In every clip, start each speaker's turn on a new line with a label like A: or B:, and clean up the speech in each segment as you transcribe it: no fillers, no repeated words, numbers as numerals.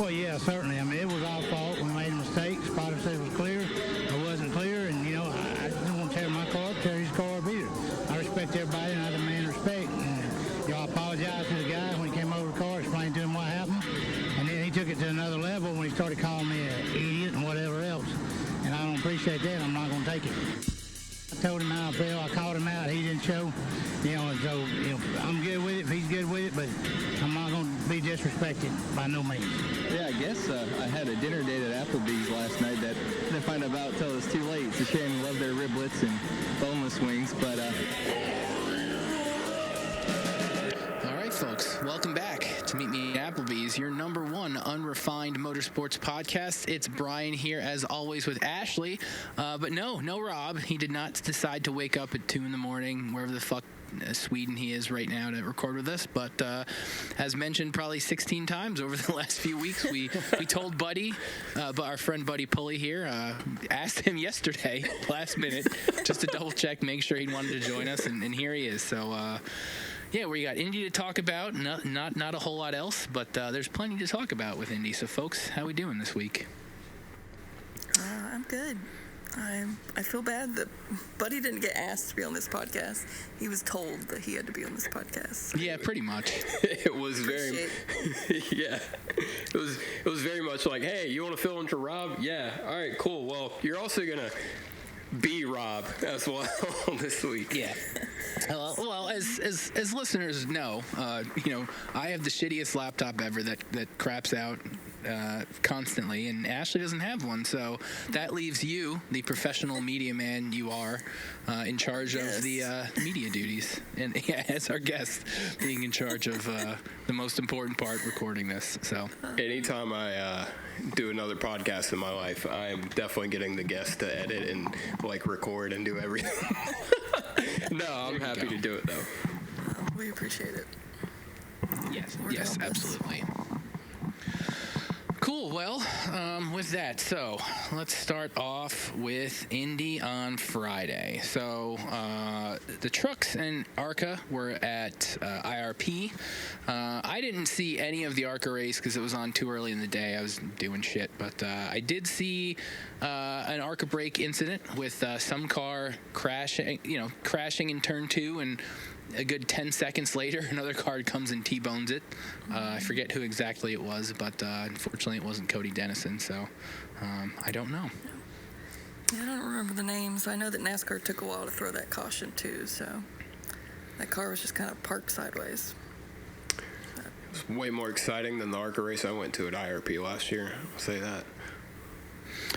A: Well, yeah, certainly. I mean, it was our fault. We made a mistake. Spotter said it was clear. It wasn't clear, and, you know, I didn't want to tear my car up, tear his car up either. I respect everybody, and I demand respect. And, you know, I apologized to the guy when he came over the car, explained to him what happened, and then he took it to another level when he started calling me an idiot and whatever else. And I don't appreciate that. I'm not going to take it. I told him how I felt. I called him out. He didn't show. You know, and so, you know, I'm good with it if he's good with it, but I'm not going to be disrespected by no means.
B: Yeah, I guess I had a dinner date at Applebee's last night that I didn't find out until it was too late. It's a shame. I love their riblets and boneless wings, but...
C: All right, folks, welcome back to Meet Me at Applebees, your number one unrefined motorsports podcast. It's Brien here, as always, with Ashley. But no Rob. He did not decide to wake up at 2 in the morning, wherever the fuck Sweden he is right now, to record with us. But as mentioned probably 16 times over the last few weeks, we told Buddy, but our friend Buddy Pulley here, asked him yesterday, last minute, just to double check, make sure he wanted to join us, and here he is. So, yeah, we got Indy to talk about, not a whole lot else, but there's plenty to talk about with Indy. So, folks, how we doing this week?
D: I'm good. I feel bad that Buddy didn't get asked to be on this podcast. He was told that he had to be on this podcast.
C: Yeah, pretty much.
E: It was very, yeah. It was very much like, hey, you want to fill in for Rob? Yeah. All right, cool. Well, you're also gonna be Rob as well this week.
C: Yeah. Well, as listeners know, you know, I have the shittiest laptop ever that craps out constantly, and Ashley doesn't have one, so that leaves you, the professional media man you are, in charge of the media duties, and yeah, as our guest, being in charge of the most important part, recording this. So
E: anytime I do another podcast in my life, I'm definitely getting the guest to edit and like record and do everything. No, I'm happy to do it though.
D: We appreciate it.
C: Yes, absolutely. Cool. Well, with that, so let's start off with Indy on Friday. So the trucks and ARCA were at IRP. I didn't see any of the ARCA race because it was on too early in the day. I was doing shit, but I did see an ARCA brake incident with some car crashing in turn 2, and a good 10 seconds later, another car comes and T-bones it. I forget who exactly it was, but unfortunately it wasn't Cody Dennison, so I don't know.
D: Yeah, I don't remember the names. I know that NASCAR took a while to throw that caution, too, so that car was just kind of parked sideways.
E: It's way more exciting than the ARCA race I went to at IRP last year. I'll say that.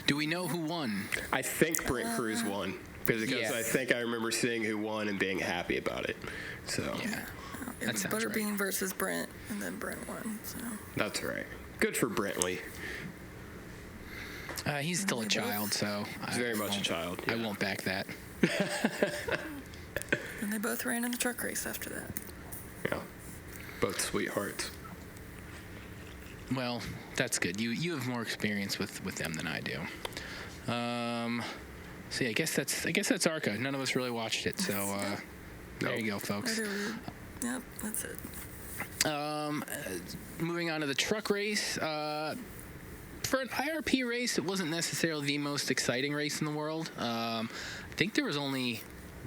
C: Do we know who won?
E: I think Brent Cruz won. Because I think I remember seeing who won and being happy about it. So
C: yeah,
D: it was Butterbean versus Brent, and then Brent won. So
E: that's right. Good for Brentley.
C: He's still a child, so
E: he's very much a child. Yeah.
C: I won't back that.
D: And they both ran in the truck race after that.
E: Yeah, both sweethearts.
C: Well, that's good. You have more experience with them than I do. So yeah, I guess that's ARCA. None of us really watched it, so there you go, folks.
D: Yep, that's it.
C: Moving on to the truck race. For an IRP race, it wasn't necessarily the most exciting race in the world. I think there was only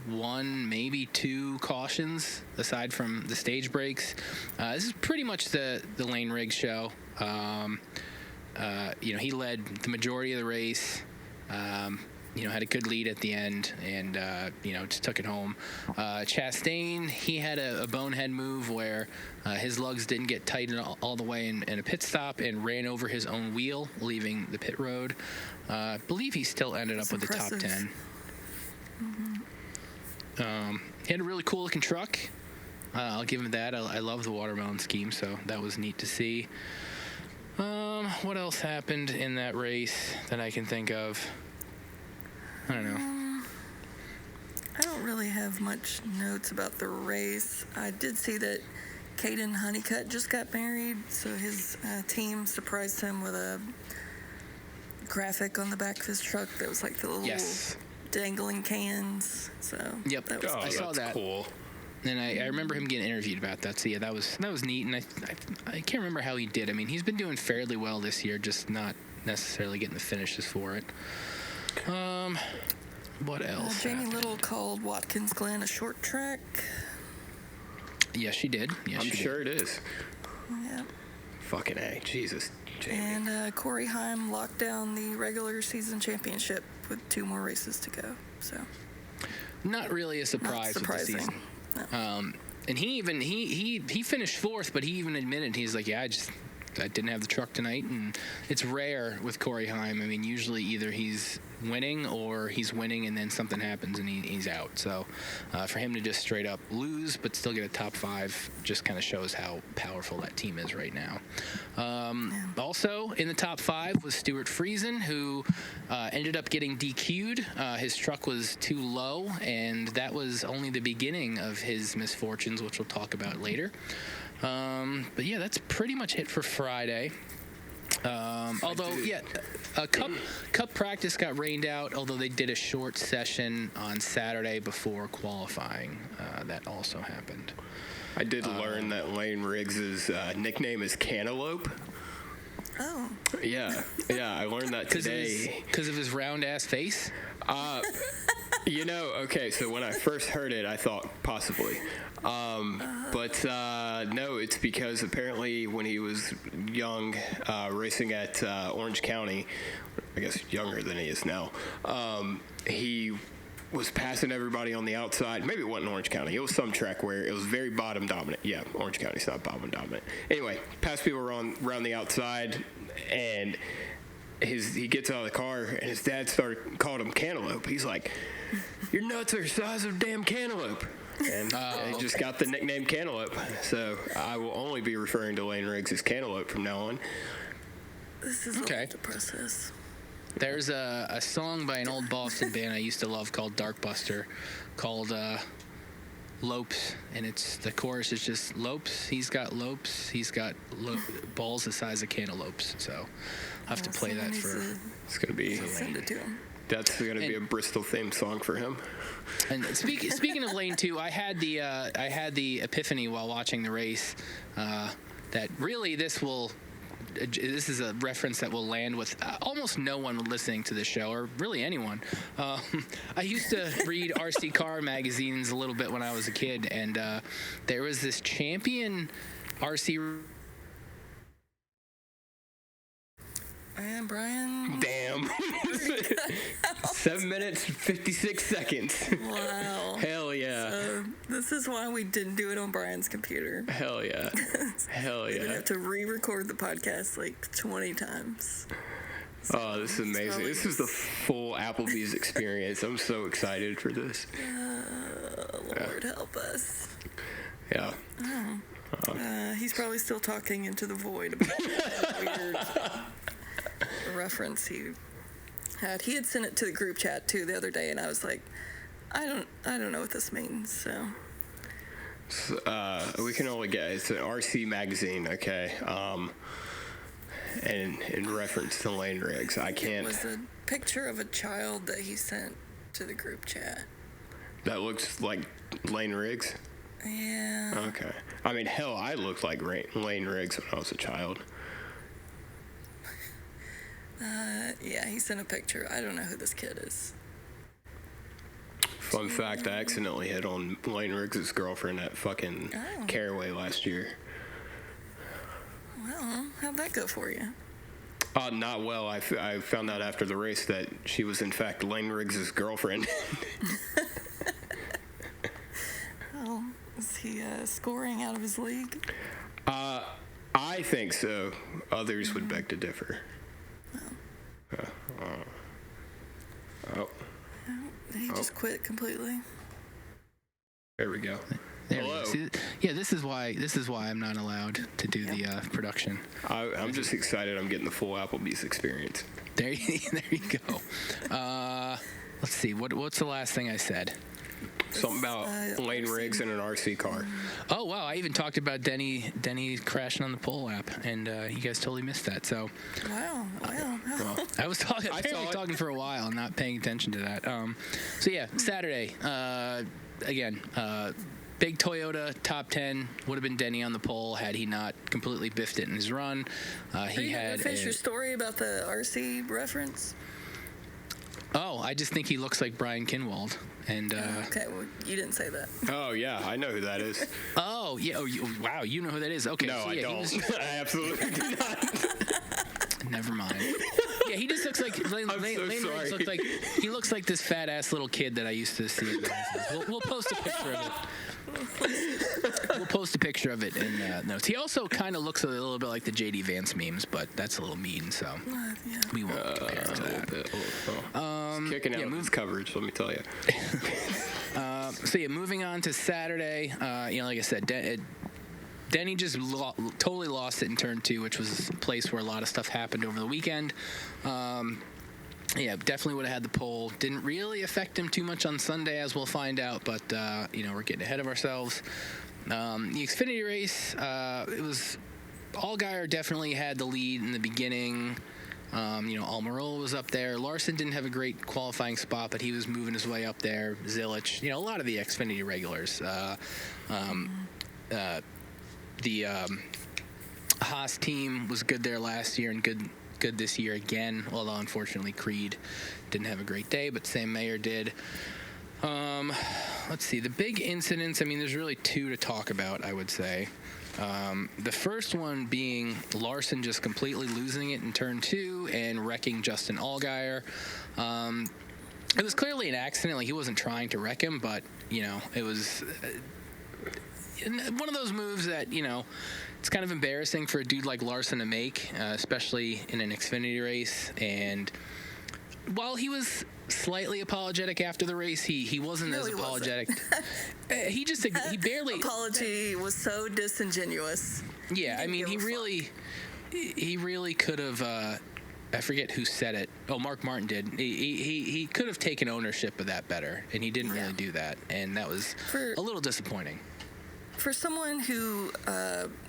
C: one, maybe two cautions aside from the stage breaks. This is pretty much the Lane Riggs show. He led the majority of the race. Had a good lead at the end and, just took it home. Chastain, he had a bonehead move where his lugs didn't get tightened all the way in a pit stop and ran over his own wheel, leaving the pit road. I believe he still ended up with the top 10. Mm-hmm. He had a really cool-looking truck. I'll give him that. I love the watermelon scheme, so that was neat to see. What else happened in that race that I can think of? I don't know.
D: I don't really have much notes about the race. I did see that Caden Honeycutt just got married, so his team surprised him with a graphic on the back of his truck that was like the little dangling cans. So
C: yep,
D: that was
C: I saw that.
E: Cool.
C: And I remember him getting interviewed about that. So yeah, that was neat. And I can't remember how he did. I mean, he's been doing fairly well this year, just not necessarily getting the finishes for it. What else?
D: Jamie Little called Watkins Glen a short track.
C: Yeah, she did. Yeah,
E: I'm sure it is.
D: Yeah.
E: Fucking A. Jesus, Jamie.
D: And Corey Heim locked down the regular season championship with 2 more races to go. So
C: not really a surprise with the season.
D: No.
C: And he finished 4th, but he even admitted, he's like, yeah, I didn't have the truck tonight. And it's rare with Corey Heim. I mean, usually either he's winning or he's winning and then something happens and he's out. So for him to just straight up lose but still get a top 5 just kind of shows how powerful that team is right now. Also in the top 5 was Stuart Friesen, who ended up getting DQ'd. His truck was too low, and that was only the beginning of his misfortunes, which we'll talk about later. But yeah, that's pretty much it for Friday. Although, yeah, Cup practice got rained out, although they did a short session on Saturday before qualifying. That also happened.
E: I did learn that Lane Riggs' nickname is Cantaloupe.
D: Oh.
E: Yeah, I learned that today.
C: Because of his round-ass face?
E: Okay, so when I first heard it, I thought possibly. But no, it's because apparently when he was young, racing at Orange County, I guess younger than he is now, he was passing everybody on the outside. Maybe it wasn't Orange County. It was some track where it was very bottom dominant. Yeah, Orange County's not bottom dominant. Anyway, passed people around the outside, and he gets out of the car, and his dad called him Cantaloupe. He's like, your nuts are the size of a damn cantaloupe. And he just got the nickname Cantaloupe. So I will only be referring to Lane Riggs as Cantaloupe from now on.
D: This is okay. To process.
C: There's a song by an old Boston band I used to love called Darkbuster, called Lopes, and the chorus is just Lopes. He's got lopes. He's got balls the size of cantaloupes. So I'll have to play that for.
E: It's gonna be.
D: Send it to him.
E: That's gonna be a Bristol themed song for him.
C: And speaking of Lane 2, I had the epiphany while watching the race that really this is a reference that will land with almost no one listening to this show, or really anyone. I used to read RC car magazines a little bit when I was a kid, and there was this champion RC.
D: And Brien.
E: Damn. 7 minutes, 56 seconds.
D: Wow.
E: Hell yeah.
D: So this is why we didn't do it on Brian's computer.
E: Hell yeah. Hell yeah.
D: We have to re-record the podcast like 20 times.
E: So this is amazing. This is the full Applebee's experience. I'm so excited for this.
D: Lord help us.
E: Yeah.
D: He's probably still talking into the void about that weird reference he had. He had sent it to the group chat too the other day, and I was like, I don't know what this means. So
E: we can only get it's an RC magazine, okay? And in reference to Lane Riggs, I can't.
D: It was a picture of a child that he sent to the group chat.
E: That looks like Lane Riggs.
D: Yeah.
E: Okay. I mean, hell, I looked like Lane Riggs when I was a child.
D: Yeah, he sent a picture. I don't know who this kid is.
E: Fun fact, I accidentally hit on Lane Riggs' girlfriend at fucking Caraway last year.
D: Well, how'd that go for you?
E: Not well. I found out after the race that she was, in fact, Lane Riggs' girlfriend.
D: Oh, is he scoring out of his league?
E: I think so. Others would beg to differ.
D: Did he just quit completely?
E: There we go.
C: There
E: Hello.
C: we go. See, yeah, this is why I'm not allowed to do the production.
E: I'm just excited. I'm getting the full Applebee's experience.
C: There you go. Let's see. What's the last thing I said?
E: Something about Lane Riggs in an RC car.
C: Oh wow! I even talked about Denny crashing on the pole app, and you guys totally missed that. So.
D: Wow.
C: Well, I was talking for a while and not paying attention to that. So yeah, Saturday. Again, big Toyota top 10 would have been Denny on the pole had he not completely biffed it in his run. He had
D: finish your story about the RC reference.
C: Oh, I just think he looks like Brien Kinwald. And
D: okay, well, you didn't say that.
E: Oh yeah, I know who that is.
C: Oh yeah. Oh, wow, you know who that is. Okay.
E: No,
C: so,
E: I
C: yeah,
E: don't. I absolutely do not.
C: Never mind. Yeah, he just looks like Lane Riggs looks like he looks like this fat ass little kid that I used to see. We'll post a picture of it. We'll post a picture of it in notes. He also kind of looks a little bit like the JD Vance memes, but that's a little mean, so we won't compare it to that.
E: Kicking out his coverage, let me tell you.
C: So yeah, moving on to Saturday. Like I said, Denny just totally lost it in turn 2, which was a place where a lot of stuff happened over the weekend. Yeah, definitely would have had the pole. Didn't really affect him too much on Sunday, as we'll find out, but, we're getting ahead of ourselves. The Xfinity race, it was Allgaier definitely had the lead in the beginning. Almirola was up there. Larson didn't have a great qualifying spot, but he was moving his way up there. Zilich, a lot of the Xfinity regulars. The Haas team was good there last year and good this year again, although unfortunately Creed didn't have a great day, but Sam Mayer did. Let's see, the big incidents, there's really 2 to talk about, I would say. The first one being Larson just completely losing it in turn 2 and wrecking Justin Allgaier. It was clearly an accident. Like, he wasn't trying to wreck him, but, it was one of those moves that, it's kind of embarrassing for a dude like Larson to make, especially in an Xfinity race. And while he was slightly apologetic after the race, he wasn't as apologetic. He barely.
D: Apology was so disingenuous.
C: Yeah, he really could have. I forget who said it. Oh, Mark Martin did. He could have taken ownership of that better, and he didn't really do that, and that was a little disappointing.
D: For someone who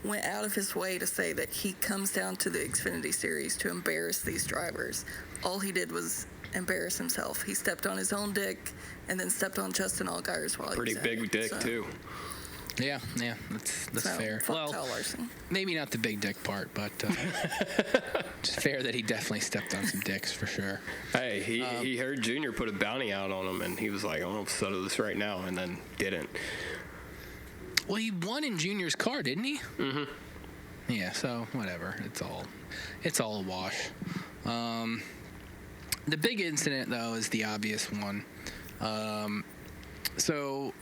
D: went out of his way to say that he comes down to the Xfinity Series to embarrass these drivers, all he did was embarrass himself. He stepped on his own dick and then stepped on Justin Allgaier's while
E: pretty
D: he was
E: big dick, too.
C: Yeah, that's fair.
D: Well, Kyle Larson.
C: Maybe not the big dick part, but it's fair that he definitely stepped on some dicks for sure.
E: Hey, he heard Junior put a bounty out on him, and he was like, "I'm gonna settle this right now," and then didn't.
C: Well, he won in Junior's car, didn't he?
E: Mm-hmm.
C: Yeah, so whatever. It's all a wash. The big incident, though, is the obvious one. So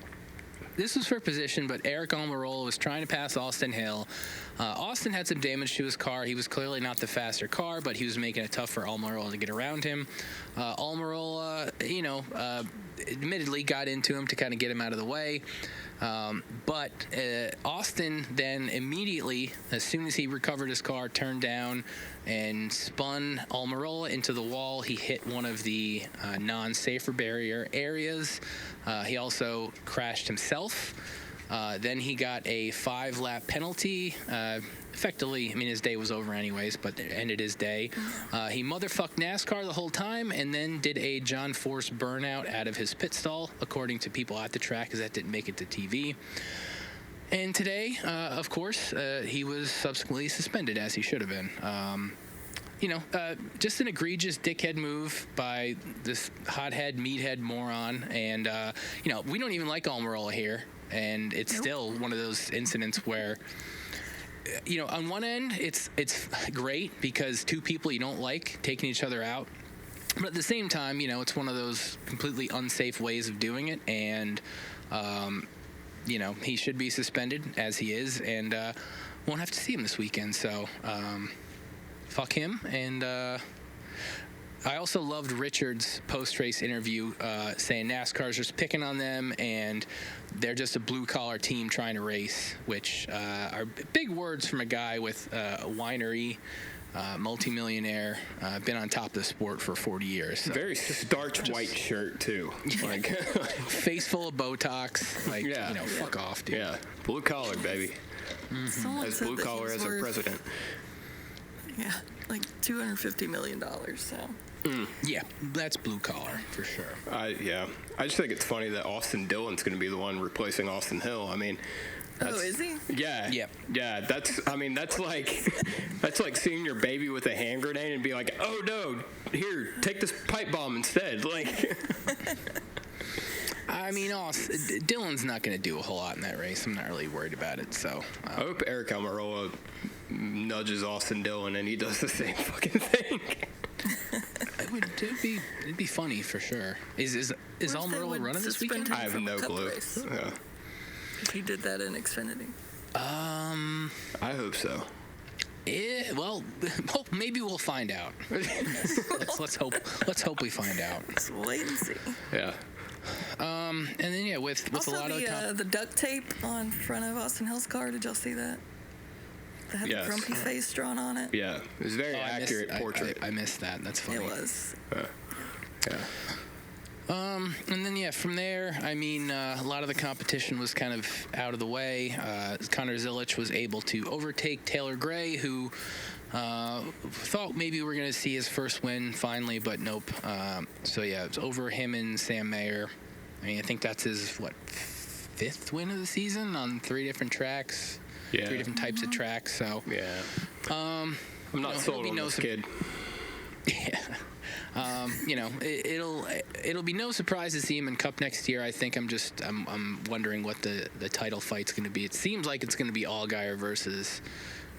C: this was for position, but Eric Almirola was trying to pass Austin Hill. Austin had some damage to his car. He was clearly not the faster car, but he was making it tough for Almirola to get around him. Almirola, admittedly got into him to kind of get him out of the way. But Austin then immediately, as soon as he recovered his car, turned down and spun Almirola into the wall. He hit one of the non-safer barrier areas. He also crashed himself. Then he got a 5-lap penalty. Effectively, his day was over anyways, but it ended his day. He motherfucked NASCAR the whole time and then did a John Force burnout out of his pit stall, according to people at the track, because that didn't make it to TV. And today, of course, he was subsequently suspended, as he should have been. Just an egregious dickhead move by this hothead, meathead moron. And, we don't even like Almirola here. And it's still one of those incidents where, on one end, it's great because 2 people you don't like taking each other out. But at the same time, it's one of those completely unsafe ways of doing it. And, he should be suspended, as he is. And won't have to see him this weekend. So, fuck him. And I also loved Richard's post-race interview saying NASCAR's just picking on them and they're just a blue-collar team trying to race, which are big words from a guy with a winery, multimillionaire, been on top of the sport for 40 years. So.
E: Very starch white shirt, too. Like
C: face full of Botox. Fuck off, dude.
E: Yeah, blue-collar, baby.
D: Mm-hmm.
E: As blue-collar as our president.
D: Yeah, like $250 million, so.
C: Yeah, that's blue collar for sure.
E: I just think it's funny that Austin Dillon's going to be the one replacing Austin Hill. I mean,
D: Is he?
E: yeah,
C: Yep.
E: yeah. That's like seeing your baby with a hand grenade and be like, oh no, here, take this pipe bomb instead. Like,
C: I mean, Dillon's not going to do a whole lot in that race. I'm not really worried about it. So
E: I hope Eric Almirola nudges Austin Dillon and he does the same fucking thing.
C: It'd be funny for sure. Is Almirola running this weekend?
E: I have no clue. Yeah.
D: If he did that in Xfinity.
E: I hope so.
C: Well, maybe we'll find out. Let's hope we find out.
D: Let's wait and see.
E: Yeah.
C: And then with
D: Also,
C: a lot of
D: the duct tape on front of Austin Hill's car. Did y'all see that? That had
E: Yes.
D: the grumpy face drawn on it.
E: Yeah. It was a very accurate portrait.
C: I missed that. That's funny.
D: It was.
E: Yeah.
C: And then from there, I mean, a lot of the competition was kind of out of the way. Connor Zilic was able to overtake Taylor Gray, who thought maybe we were going to see his first win finally, but nope. It's over him and Sam Mayer. I mean, I think that's his fifth win of the season on 3 different tracks.
E: Yeah.
C: 3 different types of tracks. So
E: Yeah. I'm not sold on this kid.
C: Yeah. It'll be no surprise to see him in Cup next year. I think I'm wondering what the title fight's going to be. It seems like it's going to be Allgaier versus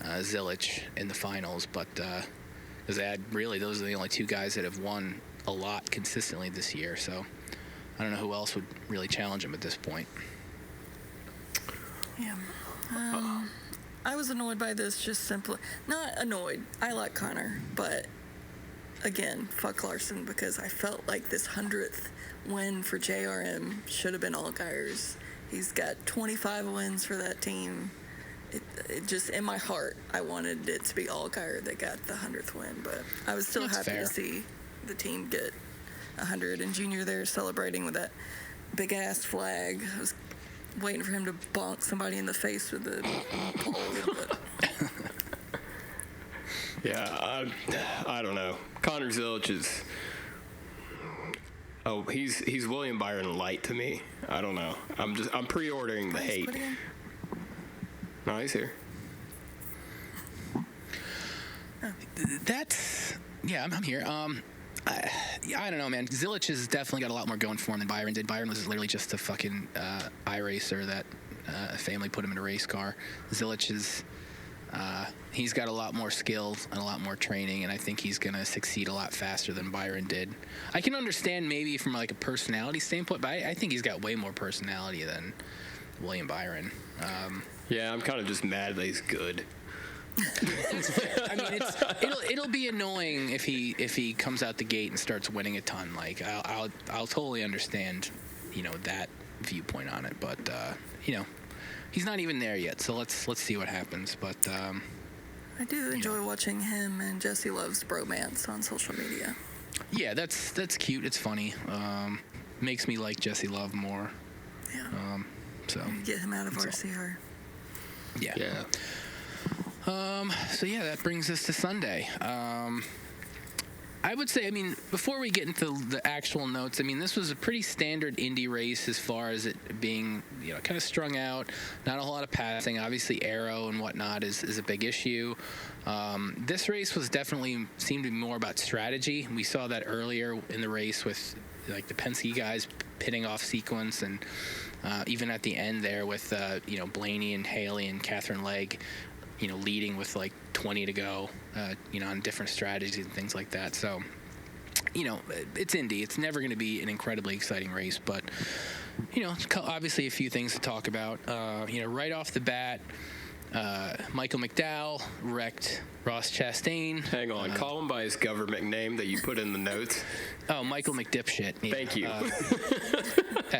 C: Zilic in the finals, but because those are the only 2 guys that have won a lot consistently this year. So I don't know who else would really challenge him at this point.
D: Yeah. I was annoyed by this, just simply. Not annoyed. I like Connor, but again, fuck Larson, because I felt like this 100th win for JRM should have been Allgaier's. He's got 25 wins for that team. It just, in my heart, I wanted it to be Allgaier that got the 100th win, but I was still happy to see the team get 100, and Junior there celebrating with that big-ass flag. I was waiting for him to bonk somebody in the face with the pole. But.
E: Yeah, I don't know. Connor Zilic is... Oh, he's William Byron light to me. I don't know. I'm pre-ordering the hate. No, he's here.
C: I'm here. I don't know, man. Zilic has definitely got a lot more going for him than Byron did. Byron was literally just a fucking iRacer that family put him in a race car. Zilic is... he's got a lot more skill and a lot more training, and I think he's going to succeed a lot faster than Byron did. I can understand maybe from like a personality standpoint, but I think he's got way more personality than William Byron.
E: Yeah, I'm kind of just mad that he's good.
C: I mean, it'll be annoying if he comes out the gate and starts winning a ton. Like I'll totally understand, that viewpoint on it, but he's not even there yet, so let's see what happens. But
D: I do enjoy watching him and Jesse Love's bromance on social media.
C: Yeah, that's cute. It's funny. Makes me like Jesse Love more.
D: Yeah.
C: So
D: get him out of RCR.
C: Yeah.
E: Yeah.
C: That brings us to Sunday. I would say, before we get into the actual notes, this was a pretty standard Indy race as far as it being, kind of strung out, not a whole lot of passing. Obviously, aero and whatnot is a big issue. This race seemed to be more about strategy. We saw that earlier in the race with, like, the Penske guys pitting off sequence, and even at the end there with, Blaney and Haley and Catherine Legg, leading with like 20 to go, on different strategies and things like that. So, it's Indy. It's never going to be an incredibly exciting race, but, obviously a few things to talk about. Right off the bat, Michael McDowell wrecked Ross Chastain.
E: Hang on, call him by his government name that you put in the notes.
C: Oh, Michael McDipshit. Yeah.
E: Thank you.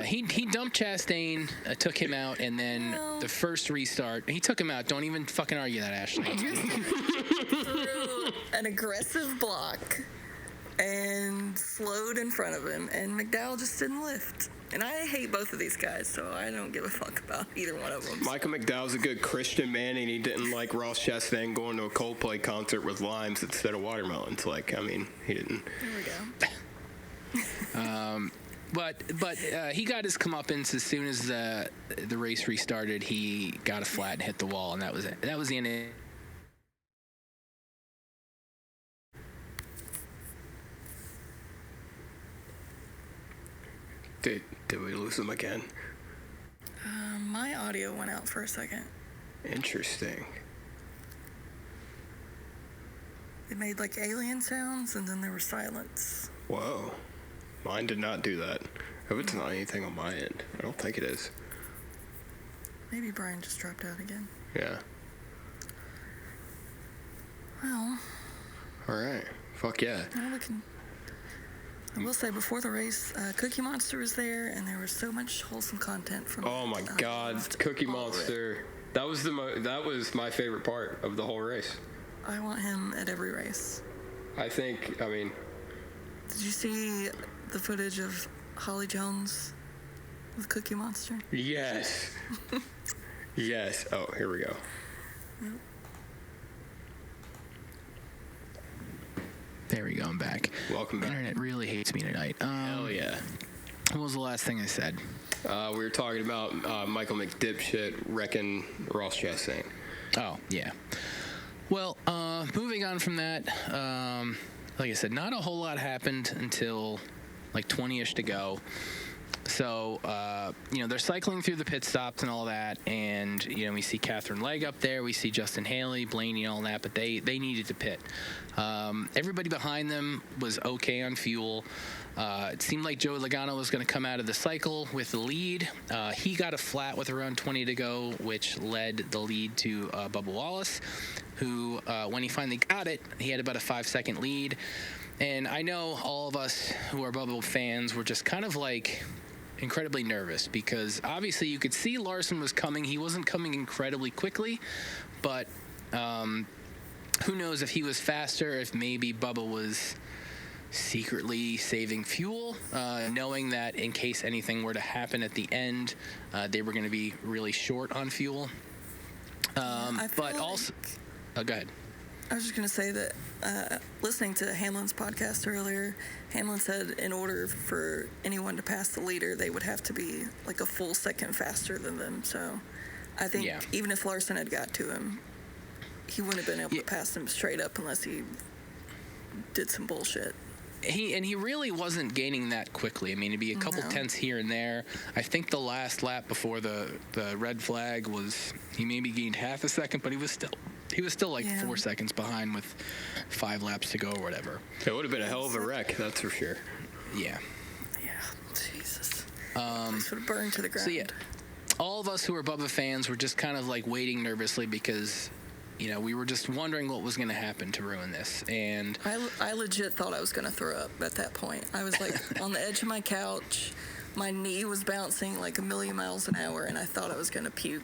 C: He dumped Chastain, took him out, and then the first restart, he took him out. Don't even fucking argue that, Ashley.
D: Threw an aggressive block and slowed in front of him, and McDowell just didn't lift. And I hate both of these guys, so I don't give a fuck about either one of them.
E: Michael McDowell's a good Christian man, and he didn't like Ross Chastain going to a Coldplay concert with limes instead of watermelons. Like, I mean, he didn't.
D: There we go.
C: But he got his comeuppance as soon as the race restarted. He got a flat and hit the wall, and that was it. That was the end of it.
E: Did we lose him again?
D: My audio went out for a second.
E: Interesting.
D: It made like alien sounds, and then there was silence.
E: Whoa. Mine did not do that. I hope it's not anything on my end. I don't think it is.
D: Maybe Brien just dropped out again.
E: Yeah.
D: Well.
E: All right. Fuck yeah.
D: I will say, before the race, Cookie Monster was there, and there was so much wholesome content from.
E: Oh my God, Cookie Monster! That was my favorite part of the whole race.
D: I want him at every race.
E: Did
D: you see the footage of Holly Jones with Cookie Monster?
E: Yes. Yes. Oh, here we go.
D: Yep.
C: There we go. I'm back.
E: Welcome back.
C: Internet really hates me tonight.
E: Hell yeah.
C: What was the last thing I said?
E: We were talking about Michael McDipshit wrecking Ross Chastain.
C: Oh, yeah. Well, moving on from that, like I said, not a whole lot happened until like 20-ish to go. So, they're cycling through the pit stops and all that, and, we see Catherine Legg up there, we see Justin Haley, Blaney, and all that, but they needed to pit. Everybody behind them was okay on fuel. It seemed like Joey Logano was going to come out of the cycle with the lead. He got a flat with around 20 to go, which led the lead to Bubba Wallace, who, when he finally got it, he had about a 5-second lead. And I know all of us who are Bubba fans were just kind of like incredibly nervous because obviously you could see Larson was coming. He wasn't coming incredibly quickly, but who knows if he was faster, if maybe Bubba was secretly saving fuel, knowing that in case anything were to happen at the end, they were going to be really short on fuel. But also, go ahead.
D: I was just going to say that listening to Hamlin's podcast earlier, Hamlin said in order for anyone to pass the leader, they would have to be like a full second faster than them. So I think even if Larson had got to him, he wouldn't have been able to pass him straight up unless he did some bullshit.
C: He really wasn't gaining that quickly. I mean, it'd be a couple tenths here and there. I think the last lap before the red flag was he maybe gained half a second, but he was still like 4 seconds behind with 5 laps to go or whatever.
E: It would have been a hell of a wreck, that's for sure.
C: Yeah.
D: Yeah. Jesus. This would have burned to the ground.
C: So yeah, all of us who are Bubba fans were just kind of like waiting nervously because we were just wondering what was going to happen to ruin this. And
D: I legit thought I was going to throw up at that point. I was like on the edge of my couch. My knee was bouncing like a million miles an hour, and I thought I was going to puke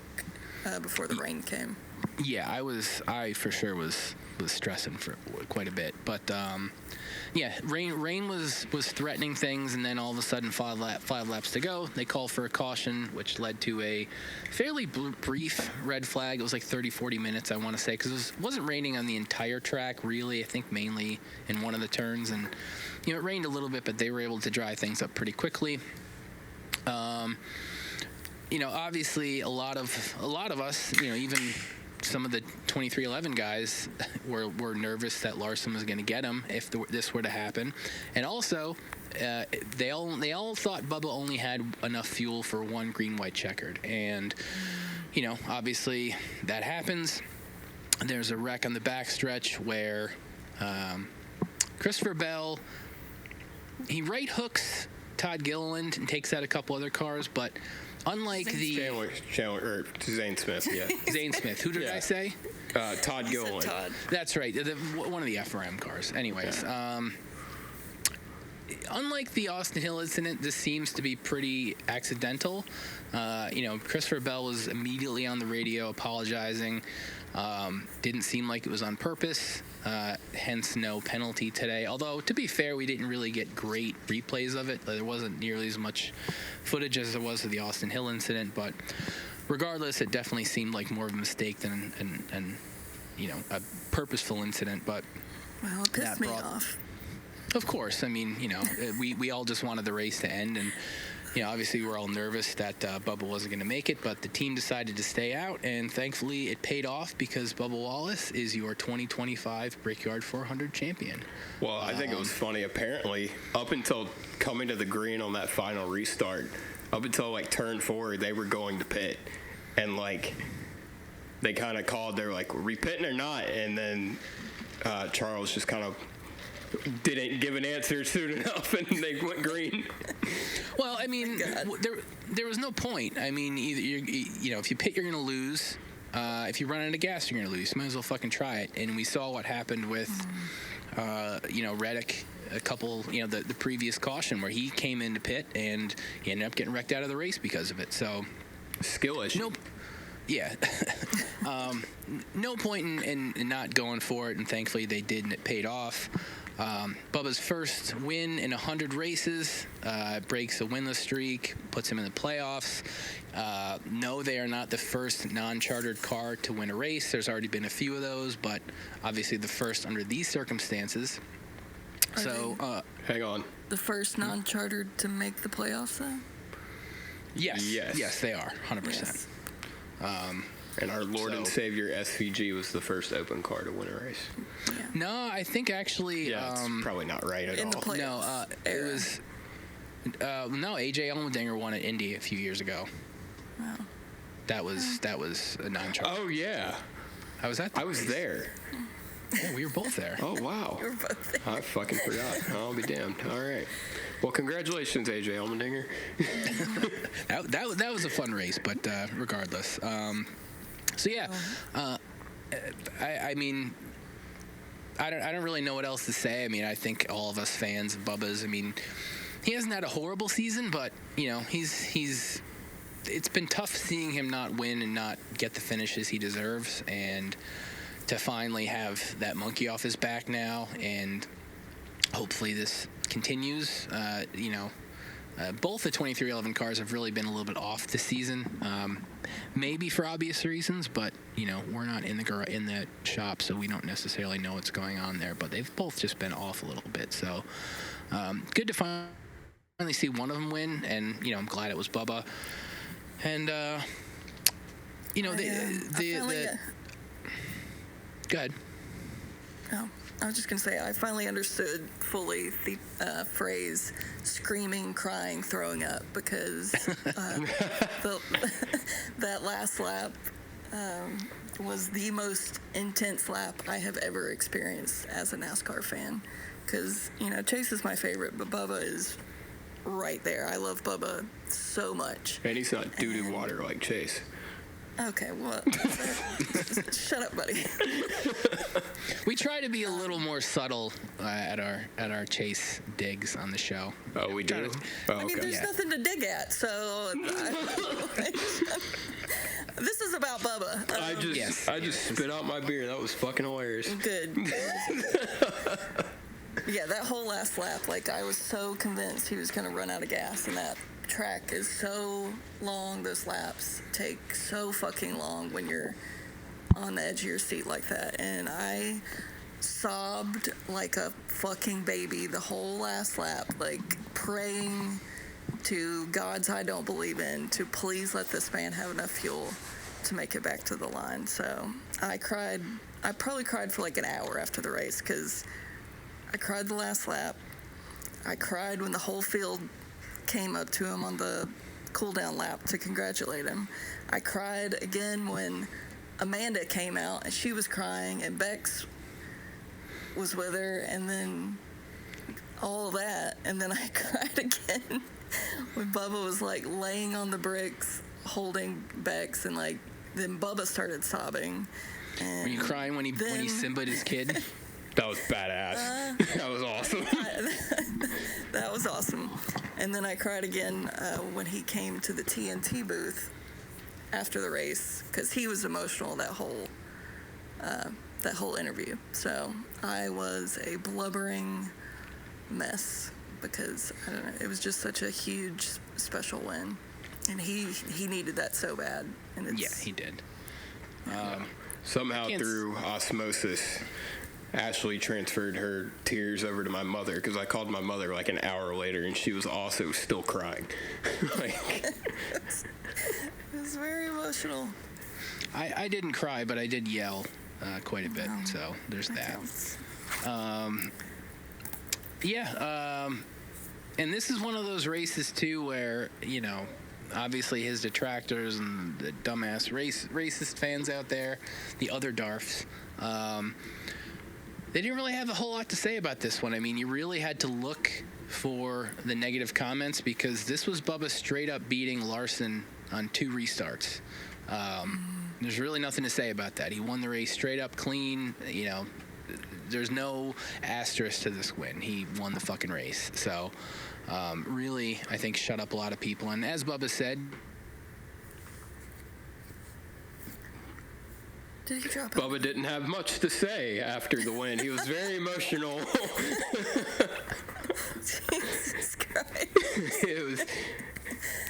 D: before the rain came.
C: Yeah, I for sure was stressing for quite a bit. But, rain was threatening things, and then all of a sudden, 5 laps to go, they call for a caution, which led to a fairly brief red flag. It was like 30, 40 minutes, I want to say, because it wasn't raining on the entire track, really. I think mainly in one of the turns, and, it rained a little bit, but they were able to dry things up pretty quickly. Obviously, a lot of us, even some of the 2311 guys were nervous that Larson was going to get him if this were to happen, and also they all thought Bubba only had enough fuel for one green-white checkered, and obviously that happens. There's a wreck on the backstretch where Christopher Bell he right hooks Todd Gilliland and takes out a couple other cars, but unlike
E: Chandler Zane Smith, yeah.
C: Zane Smith. Who did I say?
E: Todd Gilliland.
D: Todd.
C: That's right. One of the FRM cars. Anyways, unlike the Austin Hill incident, this seems to be pretty accidental. Christopher Bell was immediately on the radio apologizing. Didn't seem like it was on purpose, hence no penalty today. Although, to be fair, we didn't really get great replays of it. There wasn't nearly as much footage as there was of the Austin Hill incident, but regardless, it definitely seemed like more of a mistake than a purposeful incident. But
D: well, it pissed me off.
C: Of course. I mean, we all just wanted the race to end, and obviously we're all nervous that Bubba wasn't going to make it, but the team decided to stay out, and thankfully it paid off because Bubba Wallace is your 2025 Brickyard 400 champion.
E: Well, I think it was funny. Apparently, up until coming to the green on that final restart, up until like turn 4, they were going to pit, and like they kind of called. They were like, "Were we pitting or not?" And then Charles just kind of didn't give an answer soon enough, and they went green.
C: Well, I mean, there was no point. I mean, either if you pit, you're going to lose. If you run out of gas, you're going to lose. You might as well fucking try it. And we saw what happened with, Reddick. A couple, the previous caution where he came into pit and he ended up getting wrecked out of the race because of it. So,
E: skill issue.
C: Nope. Yeah. No point in not going for it, and thankfully they did, and it paid off. Bubba's first win in 100 races, breaks a winless streak, puts him in the playoffs. No, they are not the first non-chartered car to win a race. There's already been a few of those, but obviously the first under these circumstances.
E: Hang on.
D: The first non-chartered to make the playoffs, though?
C: Yes, they are, 100%.
D: Yes.
E: And our Lord and Savior SVG was the first open car to win a race.
D: Yeah.
C: No, I think actually...
E: that's probably not right at all.
D: In the playoffs.
C: It was... AJ Allmendinger won at Indy a few years ago.
D: Wow.
C: That was a non-charter.
E: Oh, yeah.
C: How was that?
E: I was there.
C: Yeah, we were both there.
E: Oh, wow.
D: We were both there.
E: I fucking forgot. I'll be damned. All right. Well, congratulations, AJ Allmendinger.
C: that was a fun race, but regardless. I mean, I don't really know what else to say. I mean, I think all of us fans of Bubba's, I mean, he hasn't had a horrible season, but he's it's been tough seeing him not win and not get the finishes he deserves, and to finally have that monkey off his back now, and hopefully this continues. Both the 2311 cars have really been a little bit off this season, maybe for obvious reasons, but we're not in the shop, so we don't necessarily know what's going on there. But they've both just been off a little bit, so good to finally see one of them win, and I'm glad it was Bubba. And go ahead.
D: Oh, I was just going to say, I finally understood fully the phrase screaming, crying, throwing up, because that last lap was the most intense lap I have ever experienced as a NASCAR fan. Because, Chase is my favorite, but Bubba is right there. I love Bubba so much.
E: And he's not doo-doo water like Chase.
D: Okay, well, shut up, buddy.
C: We try to be a little more subtle at our Chase digs on the show.
E: Oh, we do?
D: I mean, there's nothing to dig at, so this is about Bubba.
E: I just spit out my beer. That was fucking hilarious.
D: Good. Yeah, that whole last lap, I was so convinced he was going to run out of gas, and that track is so long. Those laps take so fucking long when you're on the edge of your seat like that, and I sobbed like a fucking baby the whole last lap, praying to gods I don't believe in to please let this man have enough fuel to make it back to the line. So I probably cried for an hour after the race, because I cried the last lap. I cried when the whole field came up to him on the cool-down lap to congratulate him. I cried again when Amanda came out, and she was crying, and Bex was with her, and then all of that. And then I cried again when Bubba was, laying on the bricks, holding Bex, and, then Bubba started sobbing. And
C: were you crying when he Simba'd his kid?
E: That was badass. That was awesome.
D: that was awesome. And then I cried again when he came to the TNT booth after the race, because he was emotional that whole interview. So I was a blubbering mess because, I don't know, it was just such a huge, special win. And he needed that so bad. And
C: Yeah, he did.
E: Somehow through osmosis, Ashley transferred her tears over to my mother, because I called my mother like an hour later and she was also still crying.
D: It was very emotional.
C: I didn't cry, but I did yell quite a bit, so there's that. And this is one of those races, too, where, you know, obviously his detractors and the dumbass racist fans out there, the other DARFs, they didn't really have a whole lot to say about this one. I mean, you really had to look for the negative comments, because this was Bubba straight up beating Larson on 2 restarts. There's really nothing to say about that. He won the race straight up clean. You know, there's no asterisk to this win. He won the fucking race. So, really, I think shut up a lot of people. And as Bubba said,
D: did he drop
E: Bubba didn't have much to say after the win. He was very emotional.
D: Jesus Christ.
E: It was,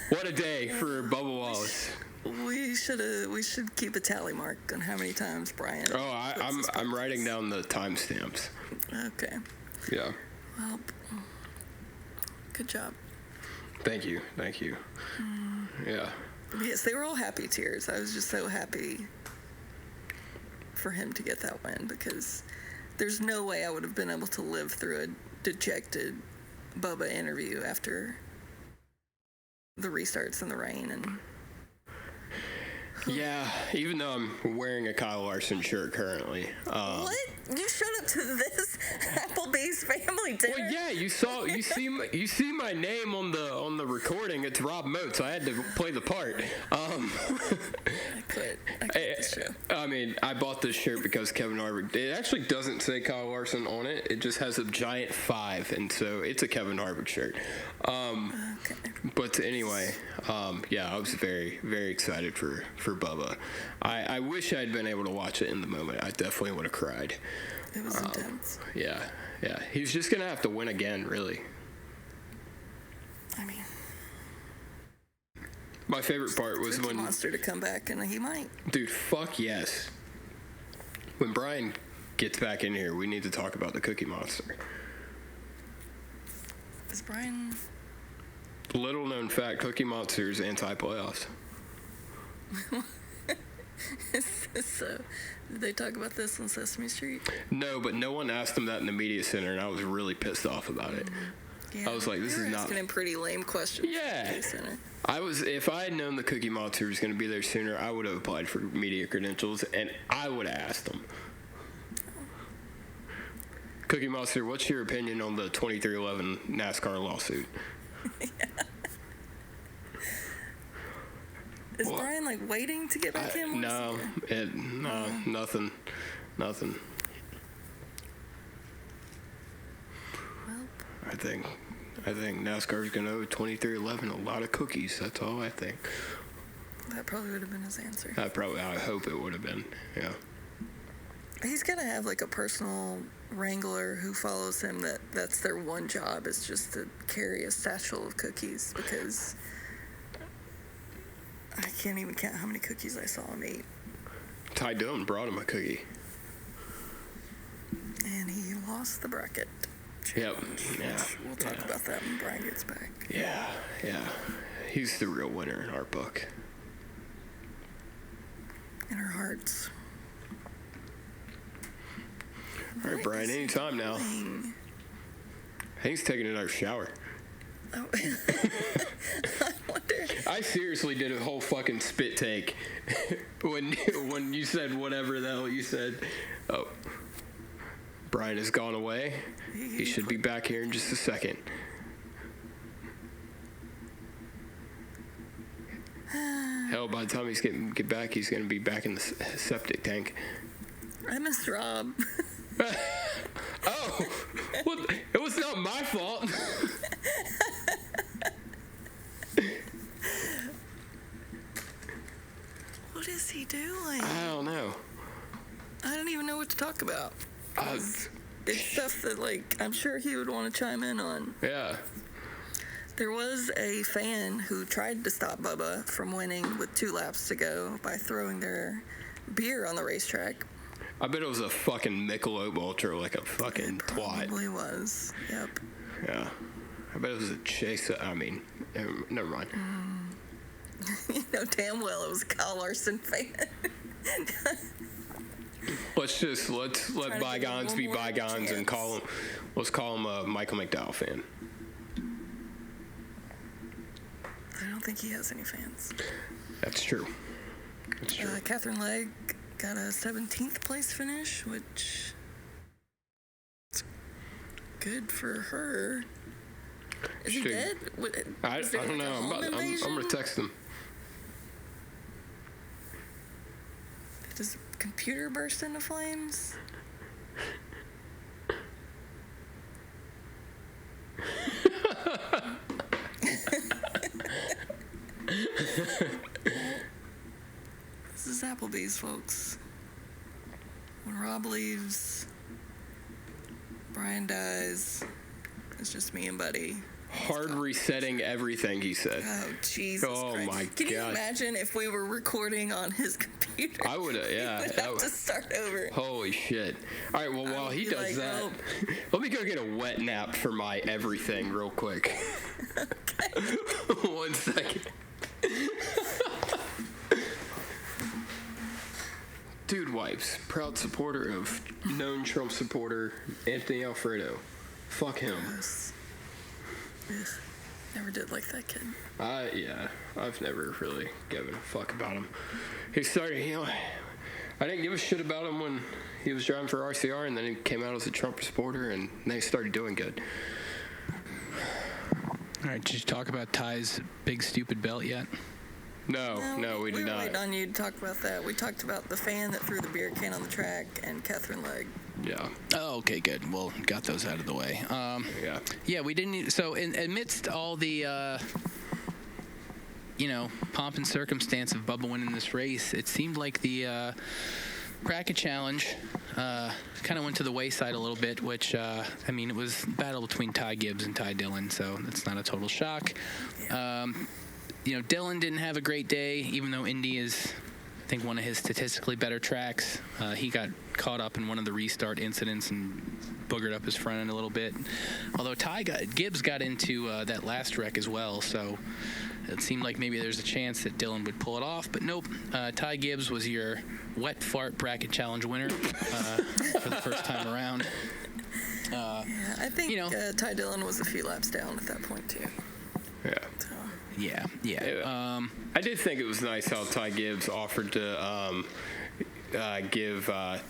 E: what a day for Bubba Wallace.
D: We should keep a tally mark on how many times Brien.
E: Oh, I'm writing down the timestamps.
D: Okay.
E: Yeah.
D: Well, good job.
E: Thank you. Yeah.
D: Yes, they were all happy tears. I was just so happy for him to get that win, because there's no way I would have been able to live through a dejected Bubba interview after the restarts in the rain. And
E: yeah, even though I'm wearing a Kyle Larson shirt currently.
D: What? You showed up to this Applebee's family dinner?
E: Well, yeah, you see my name on the recording. It's Rob Motes. I had to play the part.
D: I quit the show.
E: I mean, I bought this shirt because Kevin Harvick. It actually doesn't say Kyle Larson on it. It just has a giant 5, and so it's a Kevin Harvick shirt.
D: Okay.
E: But anyway, yeah, I was very, very excited for Bubba. I wish I had been able to watch it in the moment. I definitely would have cried.
D: It was intense.
E: Yeah. He's just going to have to win again, really.
D: I mean,
E: my favorite part was when
D: Monster to come back, and he might.
E: Dude, fuck yes. When Brien gets back in here, we need to talk about the Cookie Monster.
D: Is Brien...
E: Little known fact, Cookie Monster is anti-playoffs.
D: Did they talk about this on Sesame Street?
E: No, but no one asked him that in the media center, and I was really pissed off about it.
D: Yeah,
E: I was like, this is not...
D: asking him pretty lame questions.
E: Yeah. If I had known the Cookie Monster was going to be there sooner, I would have applied for media credentials, and I would have asked him. Cookie Monster, what's your opinion on the 2311 NASCAR lawsuit?
D: Is Brien waiting to get back in?
E: No, nothing.
D: Well,
E: I think NASCAR's gonna owe 2311 a lot of cookies. That's all I think.
D: That probably would have been his answer.
E: I hope it would have been. Yeah.
D: He's got to have a personal wrangler who follows him. That's their one job, is just to carry a satchel of cookies, because I can't even count how many cookies I saw him eat.
E: Ty Dillon brought him a cookie.
D: And he lost the bracket.
E: Yep. Yeah.
D: We'll talk about that when Brien gets back.
E: Yeah. He's the real winner in our book.
D: In our hearts.
E: All right, Brien, anytime now. I think he's taking another shower.
D: Oh. I wonder.
E: I seriously did a whole fucking spit take when you said whatever the hell you said. Oh, Brien has gone away. He should be back here in just a second. Hell, by the time he's get back, he's going to be back in the septic tank.
D: I miss Rob.
E: Oh, well, it was not my fault.
D: What is he doing?
E: I don't know.
D: I don't even know what to talk about. 'Cause it's stuff that, like, I'm sure he would want to chime in on.
E: Yeah.
D: There was a fan who tried to stop Bubba from winning with 2 laps to go by throwing their beer on the racetrack.
E: I bet it was a fucking Michelob Ultra, like a fucking
D: It
E: twat.
D: probably was. Yep.
E: Yeah. I bet it was a chase. I mean, never mind.
D: You know damn well it was a Kyle Larson fan.
E: Let's let
D: Trying to
E: bygones
D: give
E: be
D: him one more
E: bygones and let's call him a Michael McDowell fan.
D: I don't think he has any fans.
E: That's true. That's true.
D: Catherine Legg got a 17th place finish, which is good for her. Is he dead?
E: I don't know. I'm gonna text him.
D: Did his computer burst into flames? This is Applebee's, folks. When Rob leaves, Brien dies. It's just me and Buddy.
E: Hard resetting everything, he said.
D: Oh, Jesus Christ.
E: My
D: Can you
E: God.
D: imagine if we were recording on his computer?
E: I would have, yeah.
D: We'd have to start over.
E: Holy shit. All right, well, while he does that, let me go get a wet nap for my everything real quick.
D: Okay.
E: 1 second. Dude Wipes, proud supporter of known Trump supporter Anthony Alfredo. Fuck him.
D: Gross. Ugh. Never did like that kid.
E: Yeah, I've never really given a fuck about him. He started, I didn't give a shit about him when he was driving for RCR, and then he came out as a Trump supporter, and then he started doing good.
C: All right, did you talk about Ty's big stupid belt yet?
E: No, we did
D: were
E: not.
D: waiting on you to talk about that. We talked about the fan that threw the beer can on the track and Catherine Legg.
E: Yeah.
C: Oh, okay, good. Well, got those out of the way.
E: Yeah.
C: Yeah, we didn't. So, amidst all the, pomp and circumstance of Bubba winning this race, it seemed like the bracket challenge kind of went to the wayside a little bit. Which, it was a battle between Ty Gibbs and Ty Dillon, so that's not a total shock.
D: Yeah.
C: Dillon didn't have a great day, even though Indy is, I think, one of his statistically better tracks. He got caught up in one of the restart incidents and boogered up his front end a little bit. Although Gibbs got into that last wreck as well, so it seemed like maybe there's a chance that Dillon would pull it off. But nope, Ty Gibbs was your wet fart bracket challenge winner for the first time around.
D: I think Ty Dillon was a few laps down at that point, too.
E: Yeah.
D: So.
C: Yeah.
E: I did think it was nice how Ty Gibbs offered to give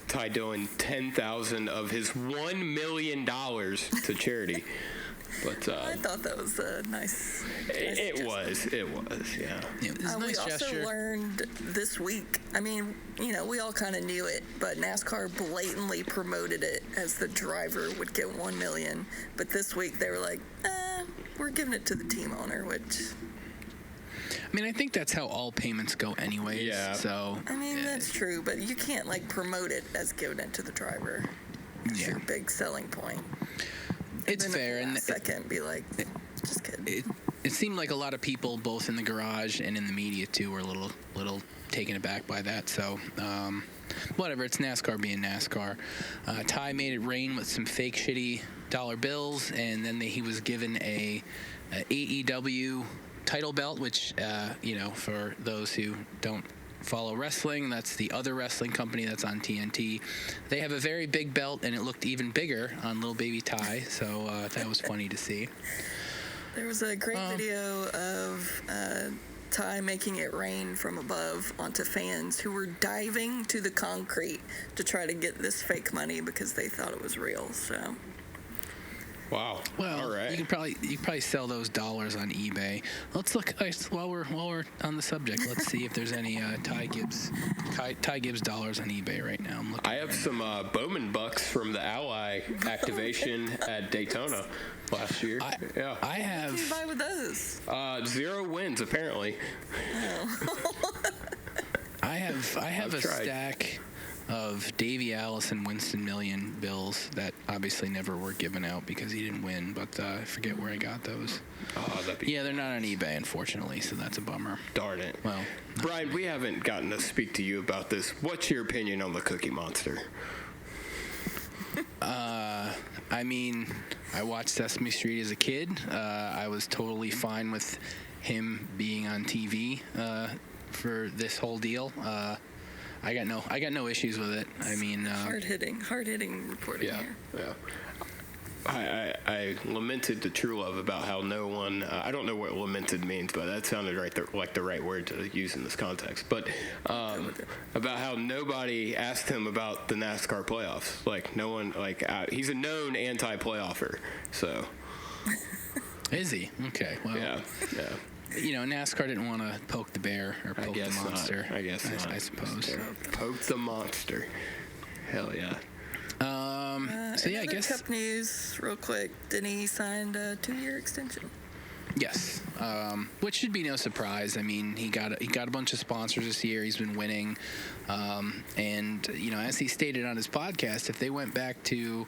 E: Ty Dillon $10,000 of his $1 million to charity. But
D: I thought that was a nice.
E: It was, yeah.
C: It was a nice
D: we
C: gesture.
D: also learned this week. I mean, we all kind of knew it, but NASCAR blatantly promoted it as the driver would get $1 million. But this week they were like, we're giving it to the team owner, which.
C: I think that's how all payments go anyways.
E: Yeah.
C: So.
D: That's true, but you can't promote it as giving it to the driver. That's your big selling point.
C: It's fair, and
D: second, be like, just kidding.
C: It seemed like a lot of people, both in the garage and in the media too, were a little taken aback by that. So, whatever. It's NASCAR being NASCAR. Ty made it rain with some fake shitty dollar bills, and then he was given a AEW title belt, which for those who don't follow wrestling, that's the other wrestling company that's on TNT. They have a very big belt, and it looked even bigger on little baby Ty, so that was funny to see.
D: There was a great video of Ty making it rain from above onto fans who were diving to the concrete to try to get this fake money because they thought it was real. So.
E: Wow.
C: Well,
E: all right.
C: You could probably sell those dollars on eBay. Let's look while we're on the subject. Let's see if there's any Ty Gibbs dollars on eBay right now.
E: I have some Bowman bucks from the Ally activation at Daytona last year.
C: I have.
D: What did you buy with those?
E: 0 wins apparently.
D: Oh.
C: I have a
E: tried.
C: stack of Davey Allison Winston Million bills that obviously never were given out because he didn't win, but I forget where I got those.
E: Oh, that'd be...
C: Yeah, they're not on eBay, unfortunately, so that's a bummer.
E: Darn it.
C: Well,
E: Brien, we haven't gotten to speak to you about this. What's your opinion on the Cookie Monster?
C: I mean, I watched Sesame Street as a kid. I was totally fine with him being on TV for this whole deal. I got no issues with it. I mean,
D: hard hitting reporting here.
E: Yeah. I lamented to True Love about how no one, I don't know what lamented means, but that sounded like the right word to use in this context. But about how nobody asked him about the NASCAR playoffs. Like, no one, he's a known anti-playoffer, so.
C: Is he? Okay, well.
E: Yeah.
C: You know, NASCAR didn't want to poke the bear or poke the monster.
E: I guess not.
C: I suppose.
E: Poke the monster. Hell yeah.
C: So yeah, I guess.
D: Cup news, real quick. Denny signed a 2-year extension.
C: Yes, which should be no surprise. I mean, he got a bunch of sponsors this year. He's been winning, and you know, as he stated on his podcast, if they went back to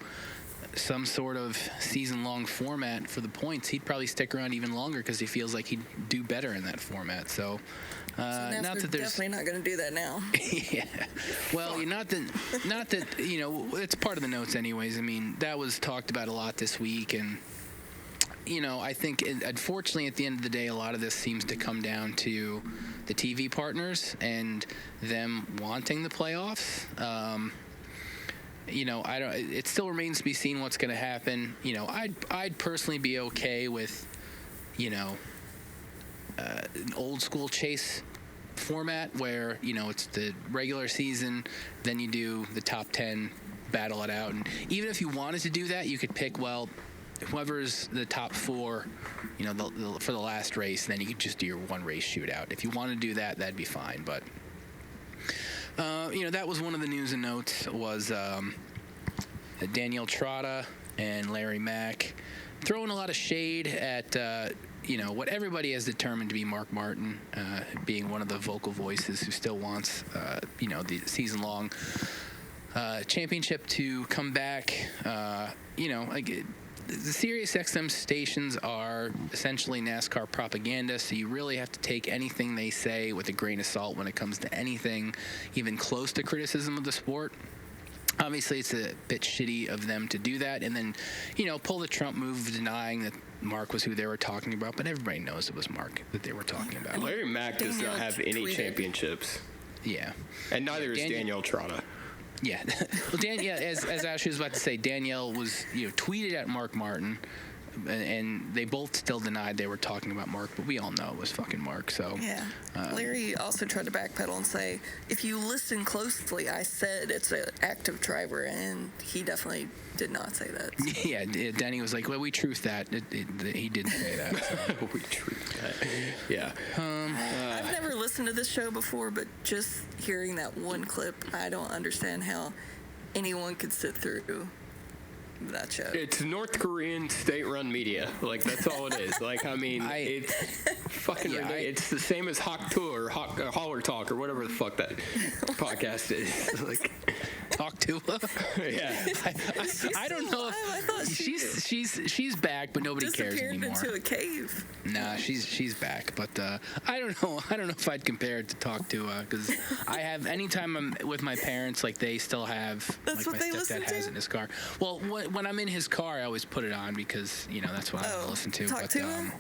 C: some sort of season-long format for the points, he'd probably stick around even longer because he feels like he'd do better in that format. So not that there's
D: definitely not going to do that now.
C: yeah. Well, not that you know, it's part of the notes anyways. I mean, that was talked about a lot this week, and you know, I think unfortunately at the end of the day, a lot of this seems to come down to the TV partners and them wanting the playoffs. You know, it still remains to be seen what's going to happen. You know, I'd personally be okay with, you know, an old school chase format where, you know, it's the regular season, then you do the top 10, battle it out. And even if you wanted to do that, you could pick, well, whoever's the top 4, you know, for the last race, then you could just do your one race shootout. If you want to do that, that'd be fine. But you know, that was one of the news and notes was Daniel Trotta and Larry Mack throwing a lot of shade at, you know, what everybody has determined to be Mark Martin, being one of the vocal voices who still wants, you know, the season-long championship to come back. You know, like the Sirius XM stations are essentially NASCAR propaganda, so you really have to take anything they say with a grain of salt when it comes to anything even close to criticism of the sport. Obviously, it's a bit shitty of them to do that and then, you know, pull the Trump move denying that Mark was who they were talking about, but everybody knows it was Mark that they were talking about.
E: Larry Mack does not have any championships.
C: Yeah.
E: And neither is Daniel Trotta.
C: Yeah. Well, as Ashley was about to say, Danielle was, you know, tweeted at Mark Martin, and they both still denied they were talking about Mark, but we all know it was fucking Mark. So
D: yeah. Larry also tried to backpedal and say, if you listen closely, I said it's an active driver, and he definitely did not say that. So.
C: Yeah, Danny was like, well, we truth that. He didn't say that. So.
E: We truth that. Yeah.
D: I've never listened to this show before, but just hearing that one clip, I don't understand how anyone could sit through that show.
E: It's North Korean state-run media. Like, that's all it is. Like, I mean, it's fucking ridiculous. It's the same as Hawk Tour or Holler Talk or whatever the fuck that podcast is. Like,
C: Talk to her.
E: Yeah.
C: I don't know if she's back, but nobody cares anymore.
D: Disappeared into a cave.
C: Nah, she's back, but I don't know if I'd compare it to Talk to because I have anytime I'm with my parents, like they still have.
D: That's
C: like
D: what
C: my
D: they listen
C: stepdad has
D: to?
C: in his car. Well, when I'm in his car, I always put it on because you know that's what I listen to.
D: Talk
C: but,
D: to him?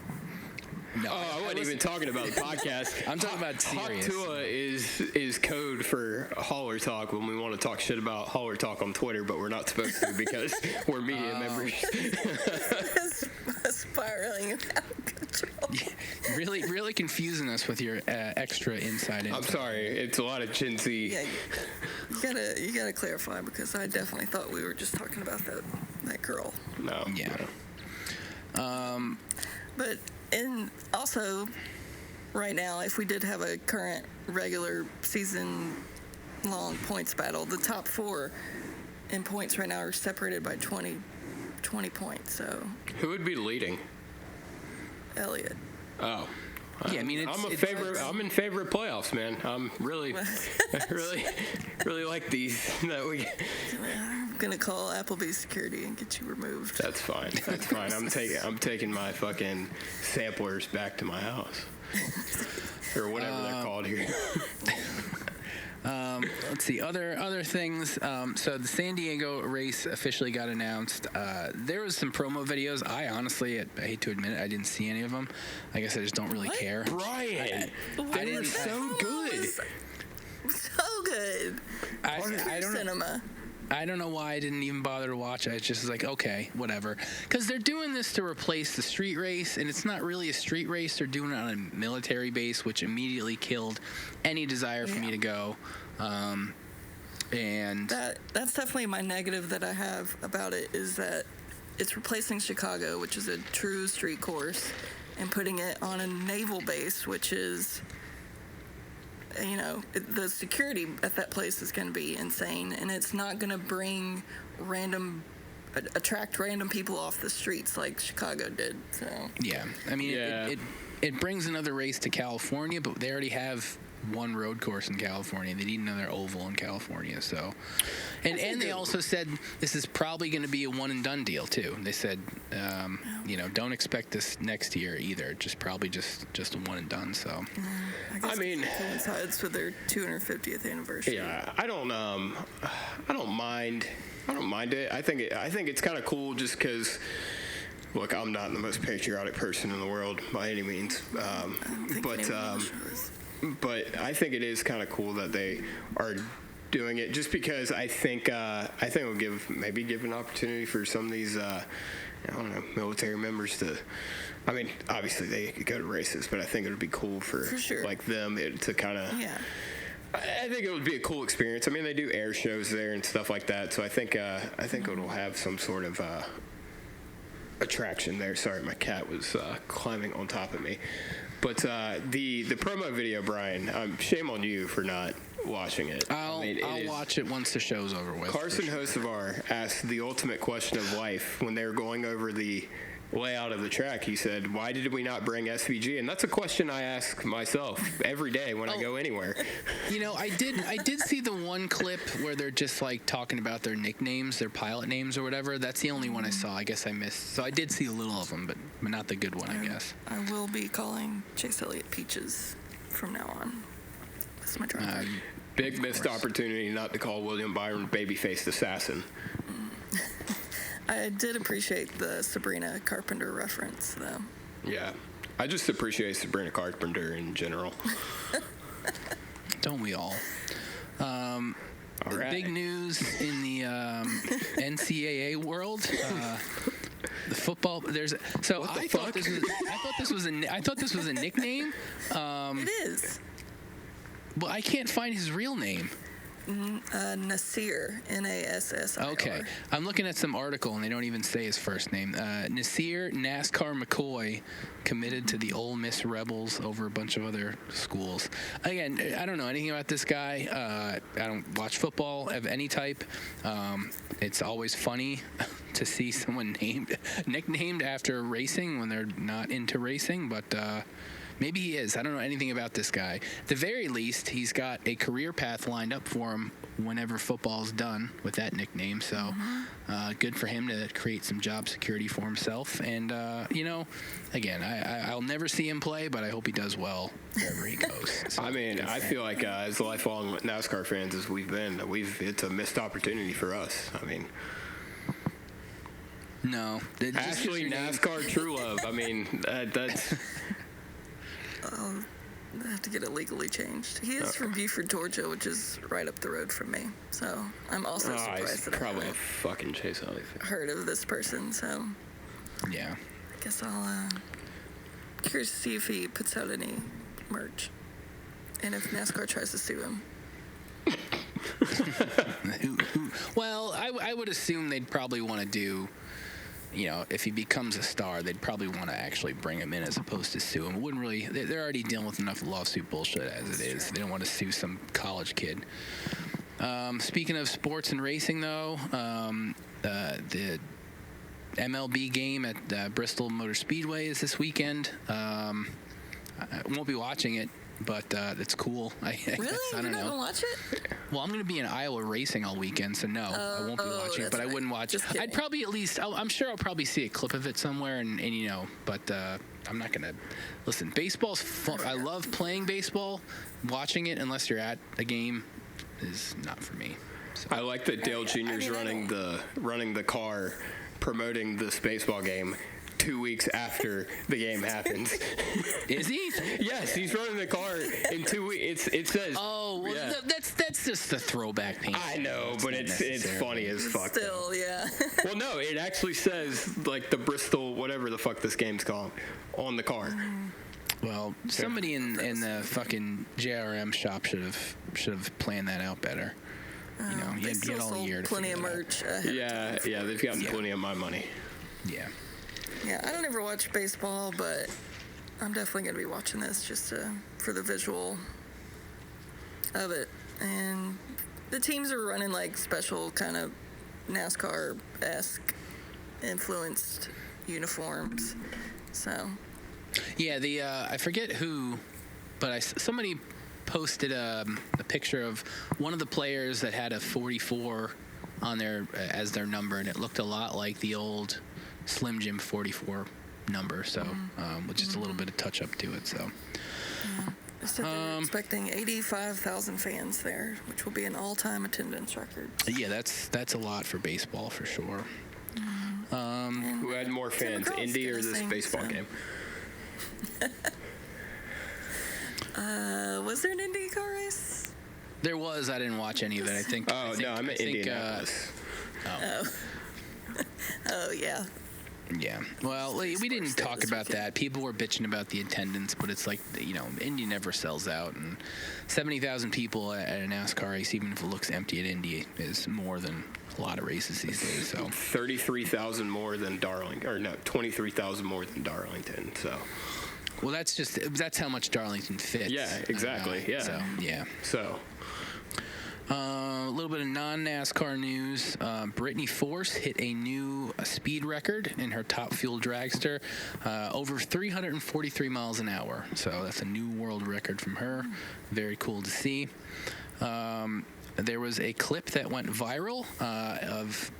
C: No,
E: I wasn't even talking about the podcast.
C: I'm talking about Sirius.
E: Hawk Tua is code for Holler Talk when we want to talk shit about Holler Talk on Twitter, but we're not supposed to because we're media members.
D: Spiraling out of control.
C: Yeah, really confusing us with your extra inside info.
E: I'm sorry, it's a lot of Gen Z.
D: Yeah, you gotta clarify because I definitely thought we were just talking about that girl.
E: No.
C: Yeah.
D: But also, right now, if we did have a current regular season-long points battle, the top 4 in points right now are separated by 20 points. So
E: who would be leading?
D: Elliott.
E: Oh.
C: Yeah, I mean,
E: I'm in favor of playoffs, man. I'm really, really like these that we.
D: I'm gonna call Applebee's security and get you removed.
E: That's fine. I'm taking my fucking samplers back to my house, or whatever they're called here.
C: Let's see, other things. So the San Diego race officially got announced. There was some promo videos. I honestly, I hate to admit it, I didn't see any of them. I guess I just don't really care.
E: Brien, they were so good.
D: So good.
C: I don't know.
D: Cinema.
C: I don't know why I didn't even bother to watch it. It's just like, okay, whatever. Because they're doing this to replace the street race, and it's not really a street race. They're doing it on a military base, which immediately killed any desire for me to go. And
D: that's definitely my negative that I have about it, is that it's replacing Chicago, which is a true street course, and putting it on a naval base, which is, the security at that place is going to be insane, and it's not going to attract random people off the streets like Chicago did. So
C: yeah, I mean, it brings another race to California, but they already have one road course in California. They need another oval in California. So, and they also said this is probably going to be a one and done deal too. They said, don't expect this next year either. Just probably just a one and done. So,
D: I mean, it coincides with their 250th anniversary.
E: Yeah, I don't mind it. I think it's kind of cool just because. Look, I'm not the most patriotic person in the world by any means, but I think it is kind of cool that they are doing it, just because I think it'll give an opportunity for some of these military members to. I mean, obviously they could go to races, but I think it would be cool for
D: sure.
E: like them to kind of.
D: Yeah.
E: I think it would be a cool experience. I mean, they do air shows there and stuff like that, so I think it'll have some sort of attraction there. Sorry, my cat was climbing on top of me. But the promo video, Brien, shame on you for not watching it.
C: I'll watch it once the show's over with.
E: Carson Hocevar asked the ultimate question of life when they were going over the layout of the track. He said, "Why did we not bring SVG?" And that's a question I ask myself every day when I go anywhere.
C: I did see the one clip where they're just like talking about their nicknames, their pilot names or whatever. That's the only one I saw. I guess I missed. So I did see a little of them, but not the good one, I guess.
D: I will be calling Chase Elliott Peaches from now on. That's my driver.
E: Big missed opportunity not to call William Byron baby-faced assassin.
D: I did appreciate the Sabrina Carpenter reference, though.
E: Yeah. I just appreciate Sabrina Carpenter in general.
C: Don't we all? All right. Big news in the NCAA world. The football. I thought this was a nickname.
D: It is.
C: Well, I can't find his real name.
D: Nasir, Nassir.
C: Okay. I'm looking at some article, and they don't even say his first name. Nasir NASCAR McCoy committed to the Ole Miss Rebels over a bunch of other schools. Again, I don't know anything about this guy. I don't watch football of any type. It's always funny to see someone nicknamed after racing when they're not into racing, but maybe he is. I don't know anything about this guy. At the very least, he's got a career path lined up for him whenever football's done with that nickname. So good for him to create some job security for himself. And, again, I'll never see him play, but I hope he does well wherever he goes. So,
E: I mean, I feel like as lifelong NASCAR fans as we've been, it's a missed opportunity for us. I mean...
C: No.
E: Actually, NASCAR True Love. I mean, that's...
D: I'll have to get it legally changed. He is from Buford, Georgia, which is right up the road from me. So I'm also surprised that
E: probably
D: I
E: a fucking Chase Elliott.
D: Heard of this person. So
C: yeah,
D: I guess I'll curious to see if he puts out any merch, and if NASCAR tries to sue him.
C: Well, I would assume they'd probably want to do. If he becomes a star, they'd probably want to actually bring him in as opposed to sue him. Wouldn't really. They're already dealing with enough lawsuit bullshit as it is. They don't want to sue some college kid. Speaking of sports and racing, though, the MLB game at Bristol Motor Speedway is this weekend. I won't be watching it, but it's cool. I
D: Really?
C: guess, I
D: You're
C: don't
D: not
C: know.
D: gonna watch it?
C: Well, I'm going to be in Iowa racing all weekend, so no, I won't be watching it. But I wouldn't watch it.
D: Just kidding.
C: I'd probably at least. I'm sure I'll probably see a clip of it somewhere, and you know. But I'm not going to listen. Baseball's fun. I love playing baseball. Watching it, unless you're at a game, is not for me. So.
E: I like that Dale Jr.'s running the car, promoting this baseball game 2 weeks after the game happens.
C: Is he?
E: Yes, he's running the car in 2 weeks. It says.
C: Oh, well,
E: yeah.
C: that's just the throwback paint.
E: I know, but it's funny as fuck.
D: Still, yeah.
E: Well, no, it actually says like the Bristol, whatever the fuck this game's called, on the car.
C: Well, somebody in the fucking JRM shop should have planned that out better. You know,
D: They
C: you
D: still
C: had all
D: sold
C: year to
D: plenty of
C: figure it out.
D: merch. ahead of
E: Yeah,
D: time.
E: yeah, they've gotten plenty of my money.
C: Yeah.
D: Yeah, I don't ever watch baseball, but I'm definitely going to be watching this just for the visual of it. And the teams are running like special kind of NASCAR-esque influenced uniforms. So,
C: Yeah, I forget who, but somebody posted a picture of one of the players that had a 44 on there as their number, and it looked a lot like the old Slim Jim 44 number, so with just a little bit of touch up to it. So
D: they said they're expecting 85,000 fans there, which will be an all-time attendance record.
C: yeah, that's a lot for baseball for sure.
E: Who had more
D: Tim
E: fans,
D: McGraw's
E: Indy or
D: gonna
E: this
D: sing,
E: baseball
D: so.
E: game?
D: Was there an Indy car race?
C: There was. I didn't watch any of it. I think.
E: Oh, no, I'm in Indianapolis.
D: Oh, yeah.
C: Yeah. Well, we didn't
D: State
C: talk
D: this
C: about
D: weekend.
C: that. People were bitching about the attendance, but it's like, you know, Indy never sells out, and 70,000 people at a NASCAR race, even if it looks empty at Indy, is more than a lot of races these days. So
E: 33,000 more than Darlington, or no, 23,000 more than Darlington. So.
C: well, that's how much Darlington fits.
E: Yeah, exactly. Yeah.
C: So yeah.
E: So.
C: A little bit of non-NASCAR news. Brittany Force hit a new speed record in her top fuel dragster, over 343 miles an hour. So that's a new world record from her. Very cool to see. There was a clip that went viral of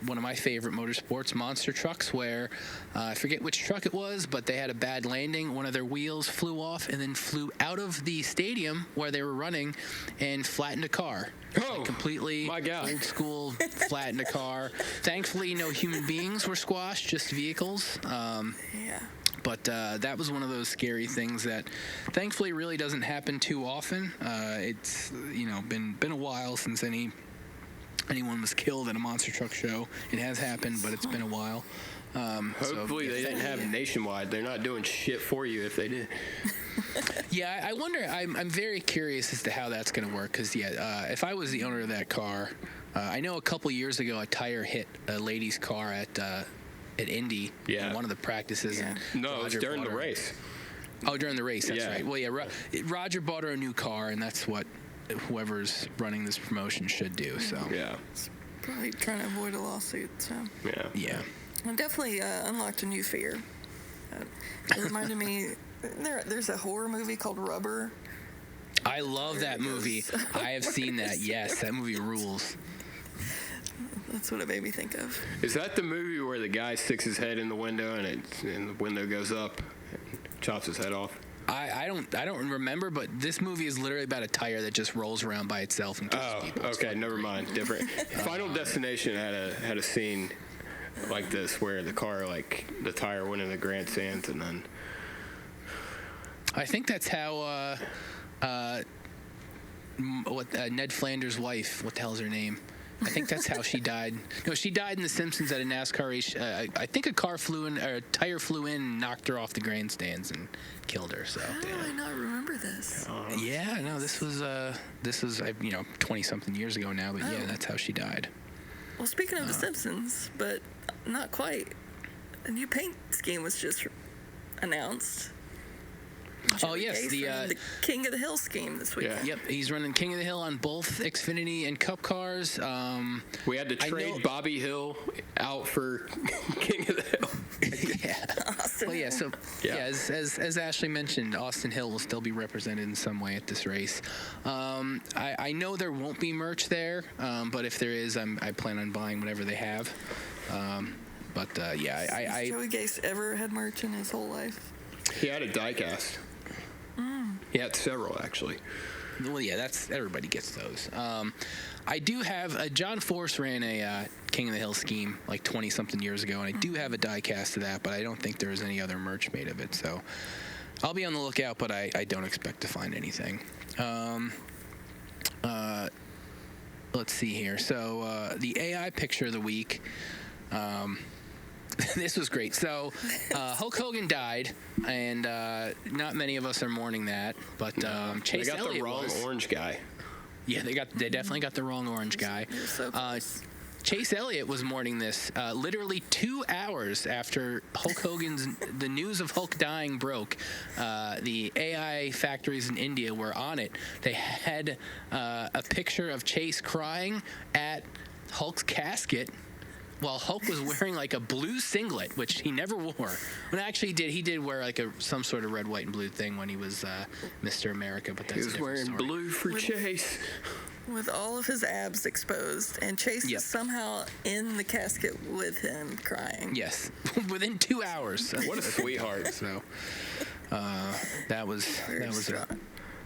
C: one of my favorite motorsports monster trucks, where I forget which truck it was, but they had a bad landing. One of their wheels flew off and then flew out of the stadium where they were running and flattened a car.
E: Oh,
C: Like completely
E: my God.
C: old school flattened a car. Thankfully, no human beings were squashed, just vehicles.
D: Yeah.
C: But that was one of those scary things that thankfully really doesn't happen too often. It's been a while since anyone was killed at a monster truck show. It has happened, but it's been a while.
E: Hopefully they didn't have nationwide. They're not doing shit for you if they did.
C: Yeah, I wonder. I'm very curious as to how that's going to work. Because if I was the owner of that car, I know a couple years ago a tire hit a lady's car at Indy.
E: Yeah.
C: In one of the practices.
D: Yeah.
C: And
E: No, it was
C: Roger
E: during the
C: bought her-
E: race.
C: Oh, during the race. That's
E: Yeah.
C: right. Well, yeah. Roger bought her a new car, and that's what whoever's running this promotion should do. So.
E: Yeah.
D: Probably trying to avoid a lawsuit, so.
E: Yeah.
C: Yeah.
D: I definitely unlocked a new fear. It reminded me, there's a horror movie called Rubber.
C: I love that movie. I have seen that. Yes, that movie rules.
D: That's what it made me think of.
E: Is that the movie where the guy sticks his head in the window and the window goes up and chops his head off?
C: I don't remember, but this movie is literally about a tire that just rolls around by itself and kills
E: Oh,
C: people.
E: okay, never mind. Different. Final Destination had a scene like this where the car, like the tire went in the grandstands and then.
C: I think that's how Ned Flanders' wife. What the hell's her name? I think that's how she died. No, she died in The Simpsons at a NASCAR race. I think a tire flew in and knocked her off the grandstands and killed her. So.
D: How do I not remember this?
C: Yeah, no, this was 20-something years ago now, but yeah,
D: Oh.
C: that's how she died.
D: Well, speaking of The Simpsons, but not quite, a new paint scheme was just announced.
C: Oh, yes,
D: the King of the Hill scheme this weekend.
C: Yep, he's running King of the Hill on both Xfinity and Cup cars.
E: We had to
C: I
E: trade
C: know-
E: Bobby Hill out for King of the Hill.
C: Yeah.
D: Austin.
C: Well, yeah. So as Ashley mentioned, Austin Hill will still be represented in some way at this race. I know there won't be merch there, but if there is, I plan on buying whatever they have.
D: Has Joey Gase ever had merch in his whole life?
E: He had a diecast. He had several, actually.
C: Well, yeah, that's everybody gets those. I do have John Force ran a King of the Hill scheme like 20-something years ago, and I do have a die cast of that, but I don't think there is any other merch made of it. So I'll be on the lookout, but I don't expect to find anything. Let's see here. So the AI picture of the week. This was great. So Hulk Hogan died, and not many of us are mourning that. But Chase
E: They got
C: Elliott
E: the wrong orange guy.
C: Yeah, they definitely got the wrong orange guy.
D: You're so close.
C: Chase Elliott was mourning this literally 2 hours after the news of Hulk dying broke. The AI factories in India were on it. They had a picture of Chase crying at Hulk's casket, while Hulk was wearing like a blue singlet, which he never wore. Well, actually, he did wear like some sort of red, white, and blue thing when he was Mr. America. But that's
E: He was wearing
C: story.
E: blue for Chase.
D: With all of his abs exposed, and Chase is somehow in the casket with him crying.
C: Yes, within 2 hours.
E: What a sweetheart.
C: So that was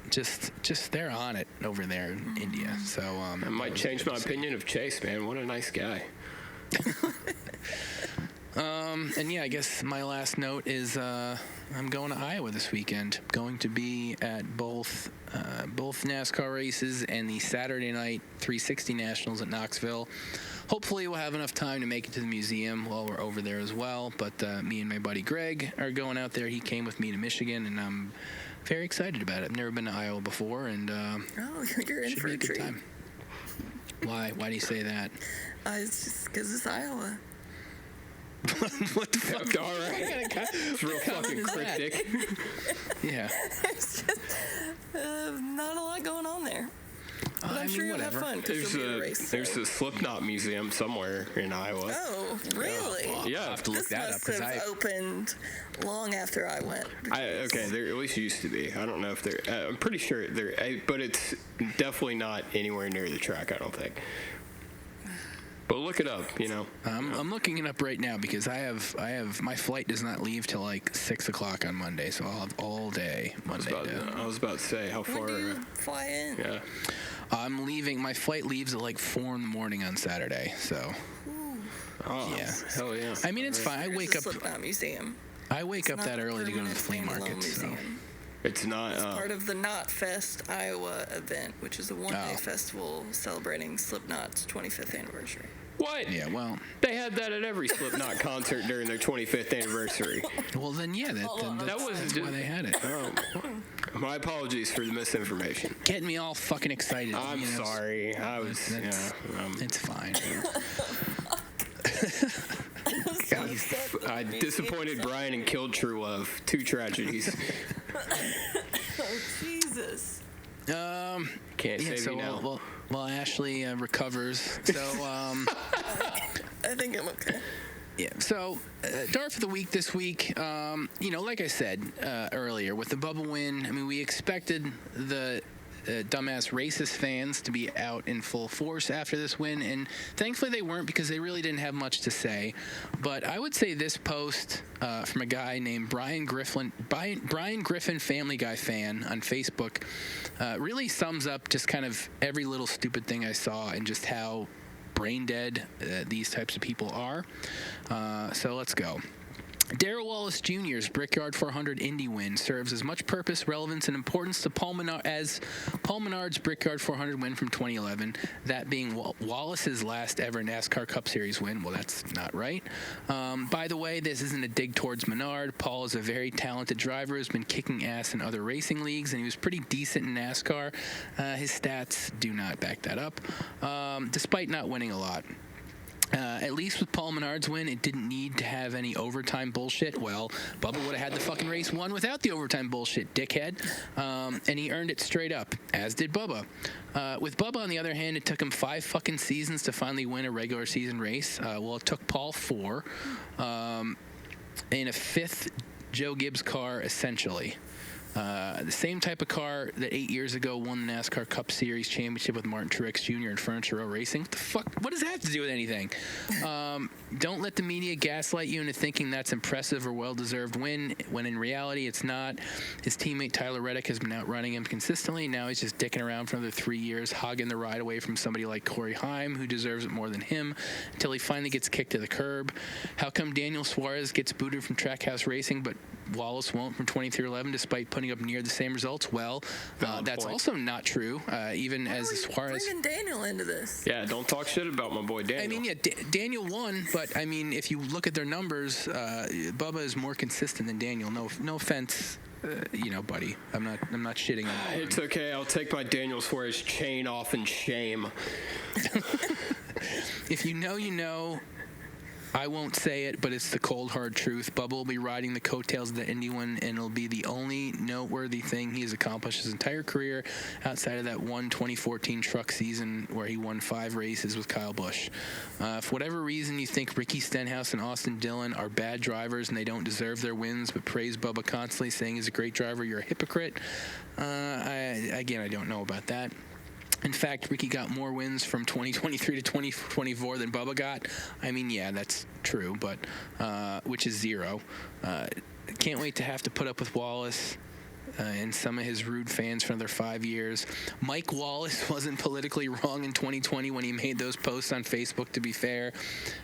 C: just they're on it over there in India. So
E: I might change my opinion of Chase, man. What a nice guy.
C: And yeah, I guess my last note is I'm going to Iowa this weekend. Going to be at both NASCAR races and the Saturday night 360 Nationals at Knoxville. Hopefully we'll have enough time to make it to the museum while we're over there as well. But me and my buddy Greg are going out there. He came with me to Michigan, and I'm very excited about it. I've never been to Iowa before, and
D: You're in
C: should
D: for
C: be
D: a
C: a good
D: treat.
C: time. Why do you say that?
D: It's just because it's Iowa.
C: What the fuck?
E: All right. It's real fucking cryptic.
C: Yeah.
D: It's just not a lot going on there. But I'm sure you'll have fun because you'll be at a race.
E: There's a Slipknot museum somewhere in Iowa.
D: Oh, really?
E: Yeah.
C: I'll have to look
D: This
C: that up
D: must
C: because
D: have opened long after I went.
E: There at least used to be. I don't know if they're. I'm pretty sure they're, but it's definitely not anywhere near the track. I don't think. But look it up,
C: I'm looking it up right now because I have my flight does not leave till like 6 o'clock on Monday, so I'll have all day Monday.
E: I was about to say how
D: When
E: far.
D: do you fly in?
E: Yeah.
C: I'm leaving. My flight leaves at like 4 in the morning on Saturday, so
E: Oh,
C: yeah.
E: Hell yeah.
C: I mean it's fine. I
D: There's
C: wake
D: a
C: up.
D: Slipknot museum.
C: I wake up
D: It's
C: that
D: not
C: early to go to the
D: permanent
C: flea
D: standalone
C: market. So
D: museum.
E: It's not.
D: It's part of the Knot Fest Iowa event, which is a one-day
C: Oh.
D: festival celebrating Slipknot's 25th anniversary.
E: What?
C: yeah, well,
E: They had that at every Slipknot concert during their 25th anniversary.
C: then yeah, that's why they had it.
E: Oh, my apologies for the misinformation.
C: Getting me all fucking excited.
E: I'm sorry. I was.
C: It's fine.
E: I disappointed Brien and killed True Love. 2 tragedies.
D: Oh, Jesus.
E: Can't
C: Yeah,
E: save
C: so
E: you now.
C: while Ashley recovers, so
D: I think I'm okay.
C: yeah. So dart for the week this week. Like I said earlier, with the Bubba win, I mean we expected the dumbass racist fans to be out in full force after this win, and thankfully they weren't because they really didn't have much to say. But I would say this post from a guy named Brian Griffin, Family Guy fan on Facebook, really sums up just kind of every little stupid thing I saw and just how brain dead these types of people are. So let's go. Darrell Wallace Jr.'s Brickyard 400 Indy win serves as much purpose, relevance, and importance to Paul Menard's Brickyard 400 win from 2011, that being Wallace's last ever NASCAR Cup Series win. Well, that's not right. By the way, this isn't a dig towards Menard. Paul is a very talented driver who's been kicking ass in other racing leagues, and he was pretty decent in NASCAR. His stats do not back that up, despite not winning a lot. At least with Paul Menard's win, it didn't need to have any overtime bullshit. Well, Bubba would have had the fucking race won without the overtime bullshit, dickhead. And he earned it straight up, as did Bubba. With Bubba, on the other hand, it took him 5 fucking seasons to finally win a regular season race. Well, it took Paul 4. in a fifth Joe Gibbs car, essentially. The same type of car that 8 years ago won the NASCAR Cup Series championship with Martin Truex Jr. in Furniture Row Racing. What the fuck? What does that have to do with anything? Don't let the media gaslight you into thinking that's impressive or well-deserved win, when in reality it's not. His teammate Tyler Reddick has been outrunning him consistently. Now he's just dicking around for another 3 years, hogging the ride away from somebody like Corey Haim, who deserves it more than him, until he finally gets kicked to the curb. How come Daniel Suarez gets booted from Trackhouse Racing, but Wallace won't from 2311 despite putting up near the same results? Well, that's also not true. Even
D: Why
C: as
D: are we
C: Suarez
D: bringing Daniel into this?
E: Yeah, don't talk shit about my boy Daniel.
C: I mean, yeah, Daniel won, but I mean, if you look at their numbers, Bubba is more consistent than Daniel. No offense, buddy. I'm not shitting on you.
E: It's okay. I'll take my Daniel Suarez chain off in shame.
C: If you know, you know. I won't say it, but it's the cold, hard truth. Bubba will be riding the coattails of the Indy one, and it'll be the only noteworthy thing he has accomplished his entire career outside of that one 2014 truck season where he won 5 races with Kyle Busch. For whatever reason you think Ricky Stenhouse and Austin Dillon are bad drivers and they don't deserve their wins, but praise Bubba constantly saying he's a great driver, you're a hypocrite. I don't know about that. In fact, Ricky got more wins from 2023 to 2024 than Bubba got. I mean, yeah, that's true, but which is 0. Can't wait to have to put up with Wallace and some of his rude fans for another 5 years. Mike Wallace wasn't politically wrong in 2020 when he made those posts on Facebook, to be fair.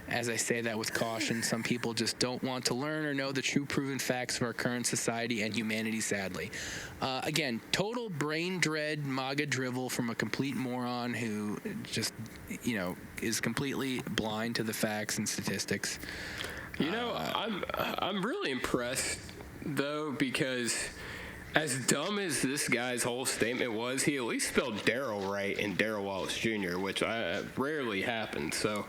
C: As I say that with caution, some people just don't want to learn or know the true proven facts of our current society and humanity, sadly. Again, total brain dread, MAGA drivel from a complete moron who just, is completely blind to the facts and statistics.
E: I'm really impressed, though, because as dumb as this guy's whole statement was, he at least spelled Darryl right in Darryl Wallace Jr., which rarely happens. So,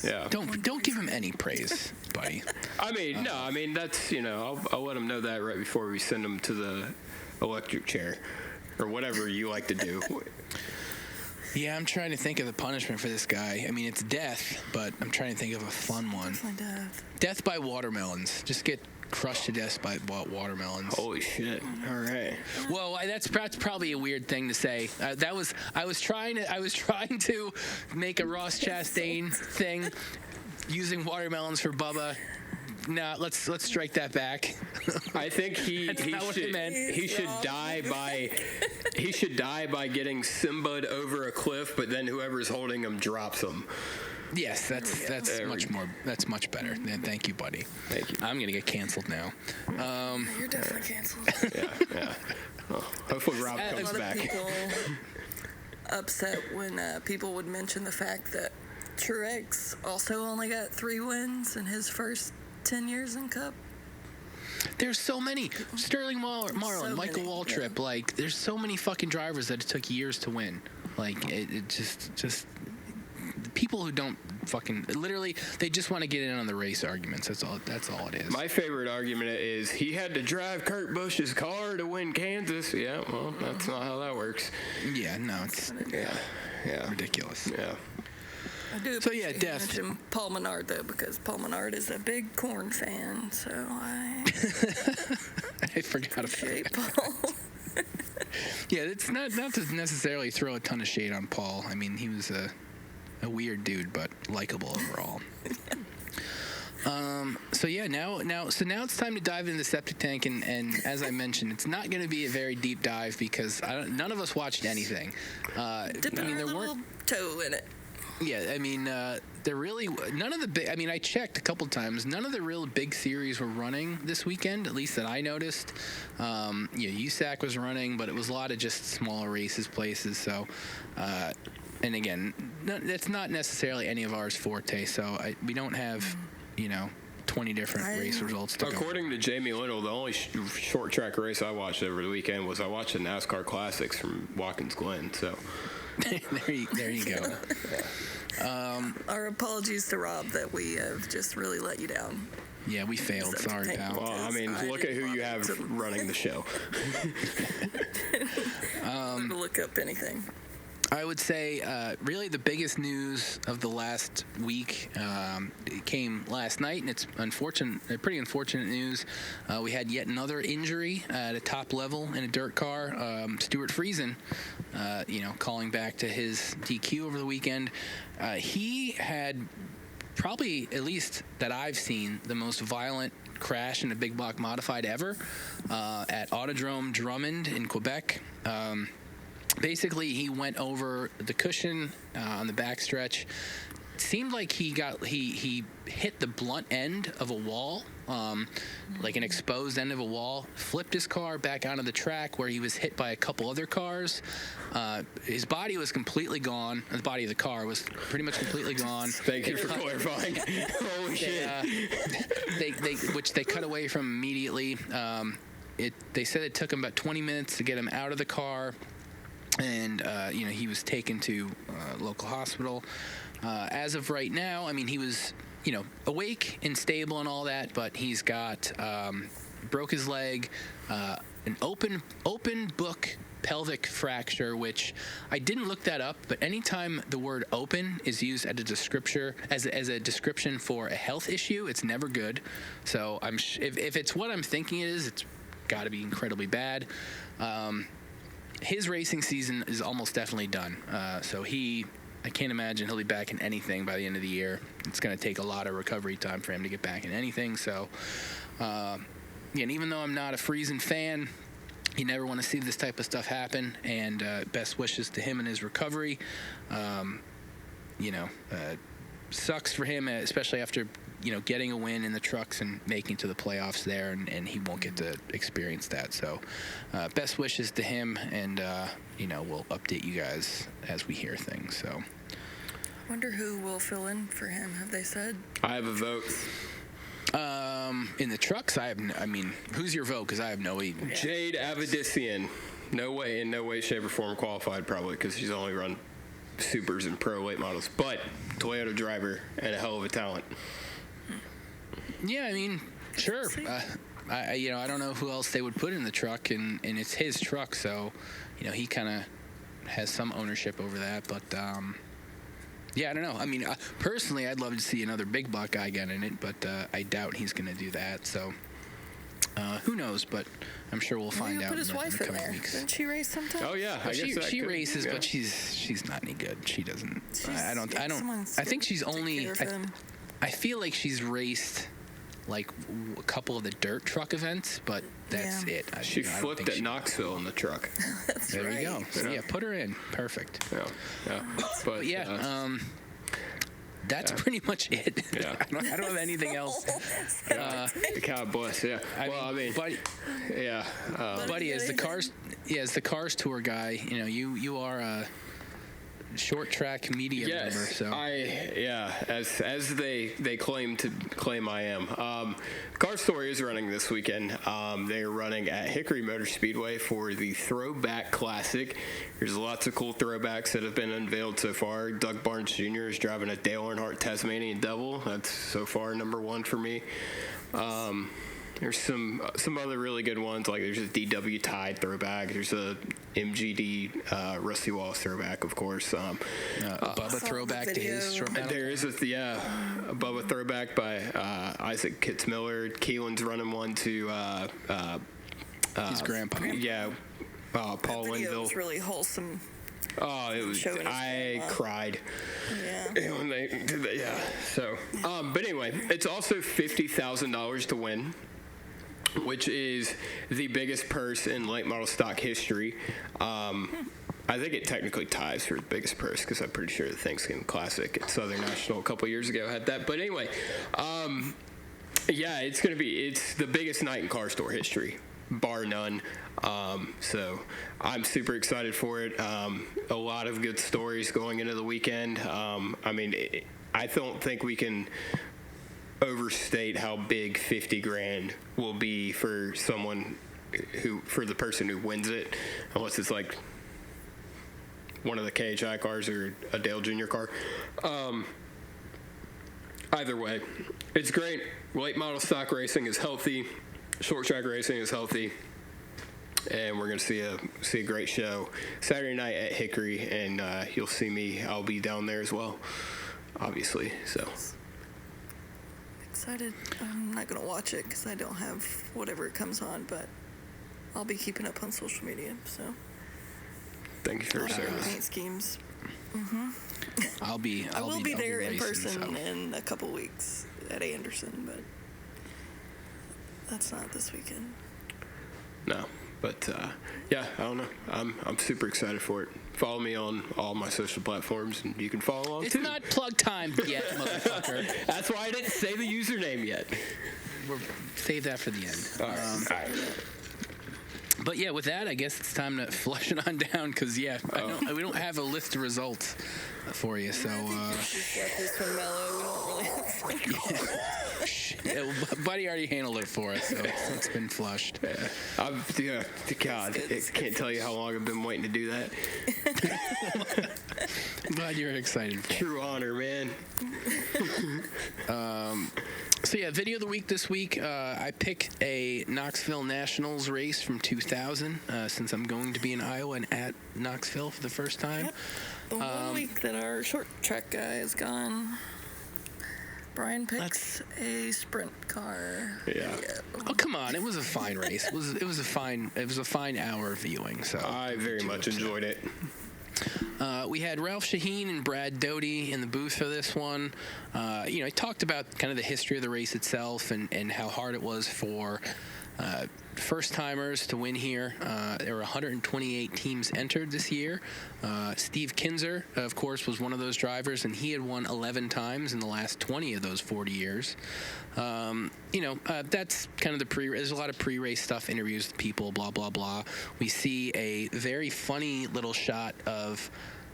E: yeah.
C: Don't give him any praise, buddy.
E: That's, I'll let him know that right before we send him to the electric chair or whatever you like to do.
C: Yeah, I'm trying to think of the punishment for this guy. I mean, it's death, but I'm trying to think of a fun one.
D: Definitely death. Death
C: by watermelons. Just get crushed to death by watermelons.
E: Holy shit! All right.
C: Well, that's probably a weird thing to say. I was trying to make a Ross Chastain thing using watermelons for Bubba. No, let's strike that back.
E: I think he should die by getting Simba'd over a cliff, but then whoever's holding him drops him.
C: Yes, that's much better. Thank you, buddy.
E: Thank you.
C: I'm gonna get canceled now.
D: You're definitely canceled.
E: Yeah. Well, hopefully Rob comes back.
D: A lot of people upset when people would mention the fact that Truex also only got 3 wins in his first 10 years in Cup.
C: There's so many. Sterling Marlin,
D: So
C: Michael
D: many,
C: Waltrip.
D: yeah.
C: Like, there's so many fucking drivers that it took years to win. Like, it just people who don't fucking literally, they just want to get in on the race arguments. That's all it is.
E: My favorite argument is he had to drive Kurt Busch's car to win Kansas. Yeah, well, that's not how that works.
C: Yeah, no, it's ridiculous.
E: Yeah.
D: I do
C: So, yeah, death.
D: mention Paul Menard, though, because Paul Menard is a big Corn fan, so I
C: I forgot about
D: appreciate
C: that.
D: Paul.
C: Yeah, it's not to necessarily throw a ton of shade on Paul. I mean, he was a weird dude, but likable overall. Now it's time to dive into the septic tank, and as I mentioned, it's not going to be a very deep dive because none of us watched anything.
D: Dipping a little toe in it.
C: Yeah, I mean, there really none of the big. I mean, I checked a couple times. None of the real big series were running this weekend, at least that I noticed. USAC was running, but it was a lot of just smaller races, places. So, and again, that's not necessarily any of ours forte. So we don't have, 20 different race results to
E: According to Jamie Little, the only short track race I watched over the weekend was I watched the NASCAR Classics from Watkins Glen. So.
C: there you go.
D: Our apologies to Rob that we have just really let you down.
C: Yeah, we failed. Sorry, pal.
E: Well, I mean, look at who you have running the show.
D: To look up anything.
C: I would say really the biggest news of the last week it came last night, and it's pretty unfortunate news. We had yet another injury at a top level in a dirt car. Stuart Friesen, calling back to his DQ over the weekend. He had probably, at least that I've seen, the most violent crash in a big block modified ever at Autodrome Drummond in Quebec. Basically, he went over the cushion on the backstretch. Seemed like he hit the blunt end of a wall, like an exposed end of a wall, flipped his car back onto the track where he was hit by a couple other cars. His body was completely gone. The body of the car was pretty much completely gone.
E: Thank you for clarifying. Holy shit.
C: Which they cut away from immediately. They said it took him about 20 minutes to get him out of the car. And, he was taken to a local hospital. As of right now, I mean, he was, awake and stable and all that, but he's got, broke his leg, an open book pelvic fracture, which I didn't look that up, but anytime the word open is used as a description for a health issue, it's never good. So if it's what I'm thinking it is, it's got to be incredibly bad. His racing season is almost definitely done. So I can't imagine he'll be back in anything by the end of the year. It's going to take a lot of recovery time for him to get back in anything. So, and even though I'm not a Friesen fan, you never want to see this type of stuff happen. And best wishes to him and his recovery. Sucks for him, especially after getting a win in the trucks and making to the playoffs there, and he won't get to experience that. So best wishes to him, and we'll update you guys as we hear things. So
D: I wonder who will fill in for him. Have they said?
E: I have a vote.
C: In the trucks, who's your vote? Because I have no idea.
E: Yeah. Jade Avedissian. In no way, shape, or form qualified, probably, because she's only run supers and pro late models, but Toyota driver and a hell of a talent.
C: Yeah, sure. I don't know who else they would put in the truck, and it's his truck, so he kind of has some ownership over that. But I don't know. Personally, I'd love to see another big block guy get in it, but I doubt he's going to do that. So who knows? But I'm sure we'll find out
D: put his
C: in
D: wife
C: the coming
D: in there.
C: weeks.
D: Didn't she race sometime?
E: Oh yeah,
C: she races, but she's not any good. She doesn't. I think she's only. I feel like she's raced like a couple of the dirt truck events, but that's it.
E: She flipped at Knoxville in the truck.
C: There we go. So, put her in. Perfect.
E: Yeah. But
C: that's pretty much it.
E: Yeah.
C: I don't have anything else.
E: God bless. Yeah.
C: Buddy, Buddy, as the cars tour guy, you are a short track media member. So
E: as they claim I am. Car Store is running this weekend. They are running at Hickory Motor Speedway for the Throwback Classic. There's lots of cool throwbacks that have been unveiled so far. Doug Barnes Jr. is driving a Dale Earnhardt Tasmanian Devil. That's so far number one for me. There's some other really good ones, like there's a DW Tide throwback. There's a MGD Rusty Wallace throwback, of course.
C: Bubba throwback to his short battle.
E: There is a Bubba throwback by Isaac Kitzmiller. Keelan's running one to
C: his grandpa.
E: Yeah, Paul Linville.
D: It was really wholesome.
E: Oh, it was. I cried.
D: Yeah.
E: When they did that. Yeah. So, but anyway, it's also $50,000 to win, which is the biggest purse in late model stock history. I think it technically ties for the biggest purse because I'm pretty sure the Thanksgiving Classic at Southern National a couple years ago had that. But anyway, it's the biggest night in car store history, bar none. So I'm super excited for it. A lot of good stories going into the weekend. I don't think we can overstate how big $50,000 will be for the person who wins it, unless it's like one of the KHI cars or a Dale Jr. car. Either way, it's great. Late model stock racing is healthy. Short track racing is healthy. and we're going to see a great show Saturday night at Hickory, and you'll see me. I'll be down there as well, obviously. So
D: excited. I'm not going to watch it because I don't have whatever it comes on, but I'll be keeping up on social media. So
E: thank you for your service.
D: Paint schemes.
C: I
D: will be there in person
C: so.
D: in a couple weeks at Anderson, but that's not this weekend.
E: No, but yeah, I don't know. I'm super excited for it. Follow me on all my social platforms, and you can follow along
C: It's
E: too.
C: not plug time yet, motherfucker.
E: That's why I didn't say the username yet.
C: Save that for the end.
E: All right.
C: But yeah, with that, I guess it's time to flush it on down because we don't have a list of results for you. So,
D: Just let this one mellow. We don't really have to
C: Buddy already handled it for us, so it's been flushed.
E: God, I can't tell you how long I've been waiting to do that.
C: Glad you're excited for it.
E: True honor, man.
C: So yeah, video of the week this week. I picked a Knoxville Nationals race from 2000, since I'm going to be in Iowa and at Knoxville for the first time.
D: Yep. The 1 week that our short track guy is gone, Brien picks a sprint car.
E: Yeah.
C: Oh come on, it was a fine race. It was a fine hour of viewing. So
E: I very much enjoyed it.
C: We had Ralph Shaheen and Brad Doty in the booth for this one. He talked about kind of the history of the race itself and how hard it was for first-timers to win here. There were 128 teams entered this year. Steve Kinzer, of course, was one of those drivers, and he had won 11 times in the last 20 of those 40 years. That's kind of the there's a lot of pre-race stuff, interviews with people, blah, blah, blah. We see a very funny little shot of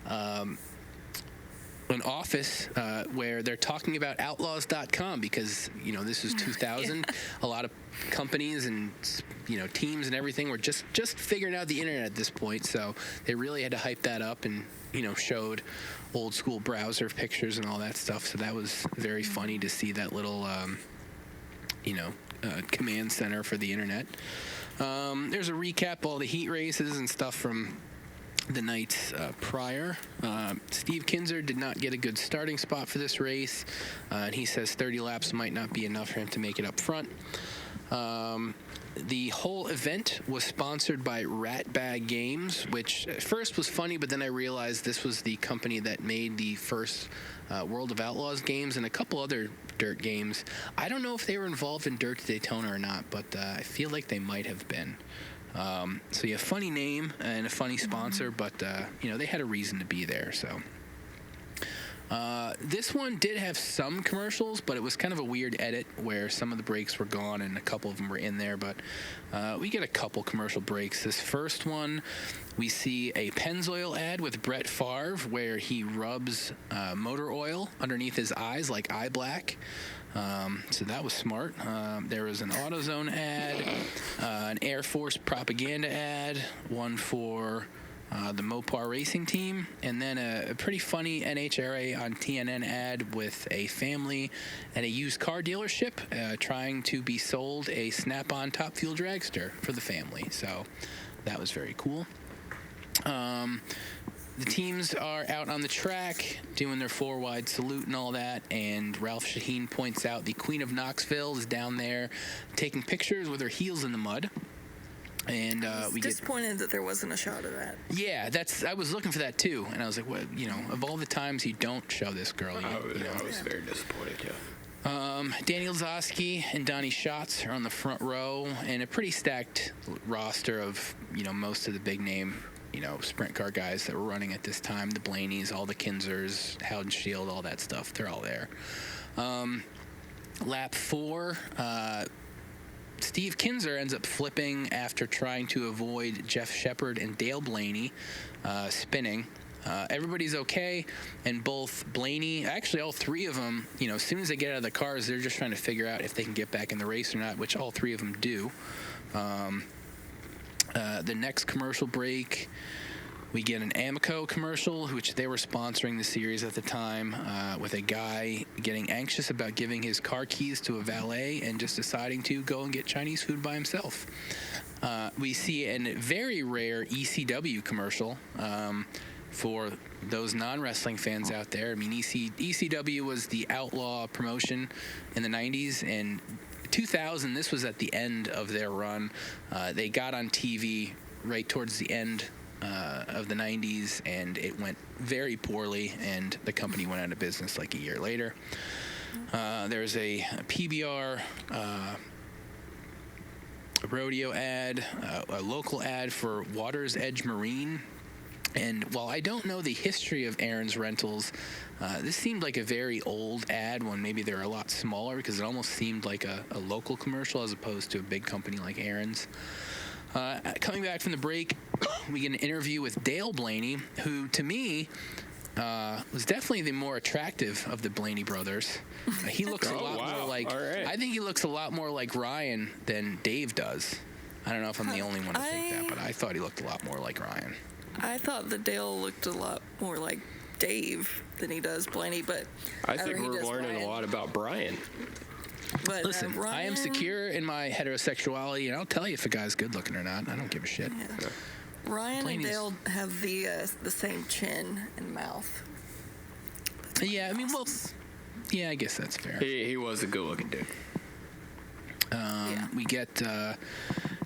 C: an office where they're talking about outlaws.com because, this is 2000. Yeah. A lot of companies and, teams and everything were just figuring out the internet at this point. So they really had to hype that up and, showed old school browser pictures and all that stuff. So that was very funny to see that little, command center for the internet. There's a recap of all the heat races and stuff from the nights prior. Steve Kinzer did not get a good starting spot for this race, and he says 30 laps might not be enough for him to make it up front. The whole event was sponsored by Ratbag Games, which at first was funny, but then I realized this was the company that made the first World of Outlaws games and a couple other dirt games. I don't know if they were involved in Dirt to Daytona or not, but I feel like they might have been. So yeah, funny name and a funny sponsor, but they had a reason to be there. So this one did have some commercials, but it was kind of a weird edit where some of the breaks were gone and a couple of them were in there. But we get a couple commercial breaks. This first one, we see a Pennzoil ad with Brett Favre where he rubs motor oil underneath his eyes like eye black. So that was smart. There was an AutoZone ad, an Air Force propaganda ad, one for the Mopar racing team, and then a pretty funny NHRA on TNN ad with a family at a used car dealership trying to be sold a Snap-on Top Fuel dragster for the family. So that was very cool. The teams are out on the track doing their four-wide salute and all that, and Ralph Shaheen points out the Queen of Knoxville is down there taking pictures with her heels in the mud. And we get
D: disappointed that there wasn't a shot of that.
C: Yeah, I was looking for that too, and I was like, "What? Of all the times you don't show this girl,
E: I was very disappointed. Yeah.
C: Daniel Zosky and Donnie Schatz are on the front row, and a pretty stacked roster of most of the big name sprint car guys that were running at this time. The Blaneys, all the Kinzers, Howden Shield, all that stuff. They're all there. Lap 4. Steve Kinzer ends up flipping after trying to avoid Jeff Shepard and Dale Blaney spinning. Everybody's okay, and both Blaney, actually all three of them, as soon as they get out of the cars, they're just trying to figure out if they can get back in the race or not, which all three of them do. The next commercial break, We get an Amoco commercial, which they were sponsoring the series at the time, with a guy getting anxious about giving his car keys to a valet and just deciding to go and get Chinese food by himself. We see a very rare ECW commercial for those non-wrestling fans out there. I mean, ECW was the outlaw promotion in the 90s, and 2000, this was at the end of their run. They got on TV right towards the end of the 90s, and it went very poorly, and the company went out of business like a year later. There's a PBR rodeo ad, a local ad for Water's Edge Marine. And while I don't know the history of Aaron's Rentals, this seemed like a very old ad when maybe they're a lot smaller, because it almost seemed like a local commercial as opposed to a big company like Aaron's. Coming back from the break, we get an interview with Dale Blaney, who to me was definitely the more attractive of the Blaney brothers. He looks a lot more like, I think he looks a lot more like Ryan than Dave does. I don't know if I'm the only one to think that, but I thought he looked a lot more like Ryan.
D: I thought that Dale looked a lot more like Dave than he does Blaney, but
E: I think we're learning a lot about Brien.
D: But
C: listen,
D: Ryan,
C: I am secure in my heterosexuality, and I'll tell you if a guy's good looking or not. I don't give a shit.
D: Yeah. Ryan
C: Blaney's,
D: and Dale have the same chin and mouth.
C: Yeah, I mean, well, yeah, I guess that's fair.
E: He was a good-looking dude.
C: We get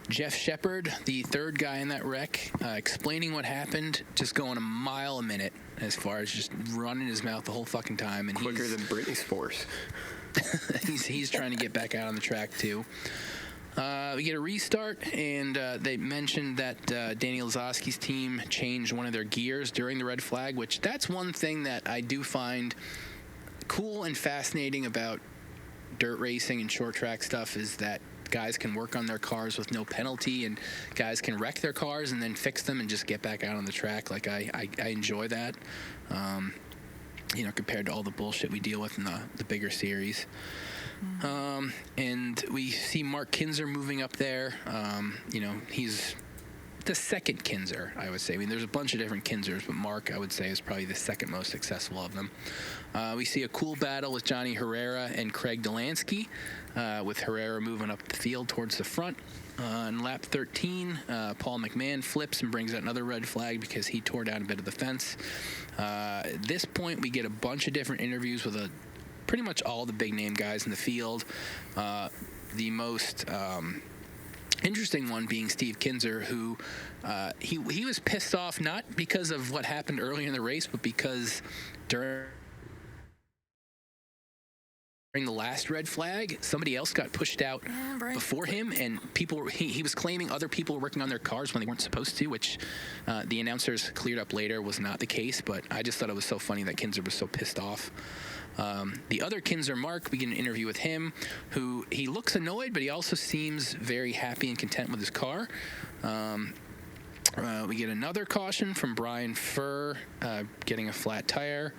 C: Jeff Shepard, the third guy in that wreck, explaining what happened, just going a mile a minute as far as just running his mouth the whole fucking time. And
E: Quicker than Britney Spears.
C: he's trying to get back out on the track, too. We get a restart, and they mentioned that Danny Lazowski's team changed one of their gears during the red flag, which that's one thing that I do find cool and fascinating about dirt racing and short track stuff, is that guys can work on their cars with no penalty, and guys can wreck their cars and then fix them and just get back out on the track. Like, I enjoy that, compared to all the bullshit we deal with in the bigger series. And we see Mark Kinzer moving up there. He's the second Kinzer, I would say. I mean, there's a bunch of different Kinzers, but Mark, I would say, is probably the second most successful of them. We see a cool battle with Johnny Herrera and Craig Delansky, with Herrera moving up the field towards the front. On lap 13, Paul McMahon flips and brings out another red flag because he tore down a bit of the fence. At this point, we get a bunch of different interviews with pretty much all the big-name guys in the field. The most interesting one being Steve Kinzer, who he was pissed off not because of what happened earlier in the race, but because during the last red flag, somebody else got pushed out before him, and he was claiming other people were working on their cars when they weren't supposed to, which the announcers cleared up later was not the case. But I just thought it was so funny that Kinzer was so pissed off. The other Kinzer, Mark, we get an interview with him, who he looks annoyed, but he also seems very happy and content with his car. We get another caution from Brien Furr, getting a flat tire.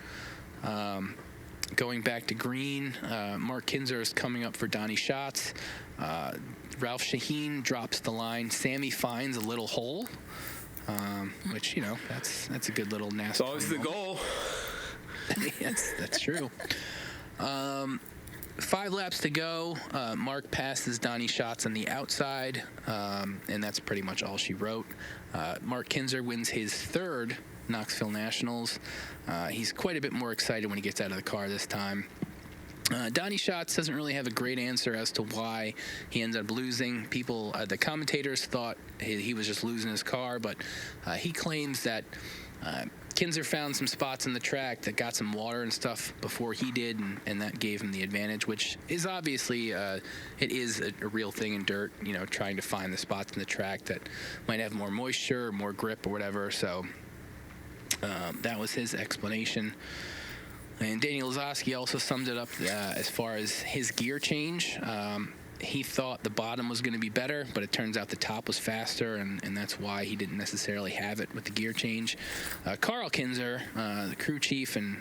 C: Going back to green, Mark Kinzer is coming up for Donnie Schatz. Ralph Shaheen drops the line. Sammy finds a little hole, which, that's a good little NASCAR.
E: It's always the goal.
C: Yes, that's true. 5 laps to go. Mark passes Donnie Schatz on the outside, and that's pretty much all she wrote. Mark Kinzer wins his third Knoxville Nationals. He's quite a bit more excited when he gets out of the car this time. Donnie Schatz doesn't really have a great answer as to why he ended up losing. The commentators thought he was just losing his car, but he claims that Kinzer found some spots in the track that got some water and stuff before he did, and that gave him the advantage, which is obviously it is a real thing in dirt, trying to find the spots in the track that might have more moisture or more grip or whatever. So that was his explanation. And Daniel Lazowski also summed it up as far as his gear change. He thought the bottom was going to be better, but it turns out the top was faster, and that's why he didn't necessarily have it with the gear change. Carl Kinzer, the crew chief, and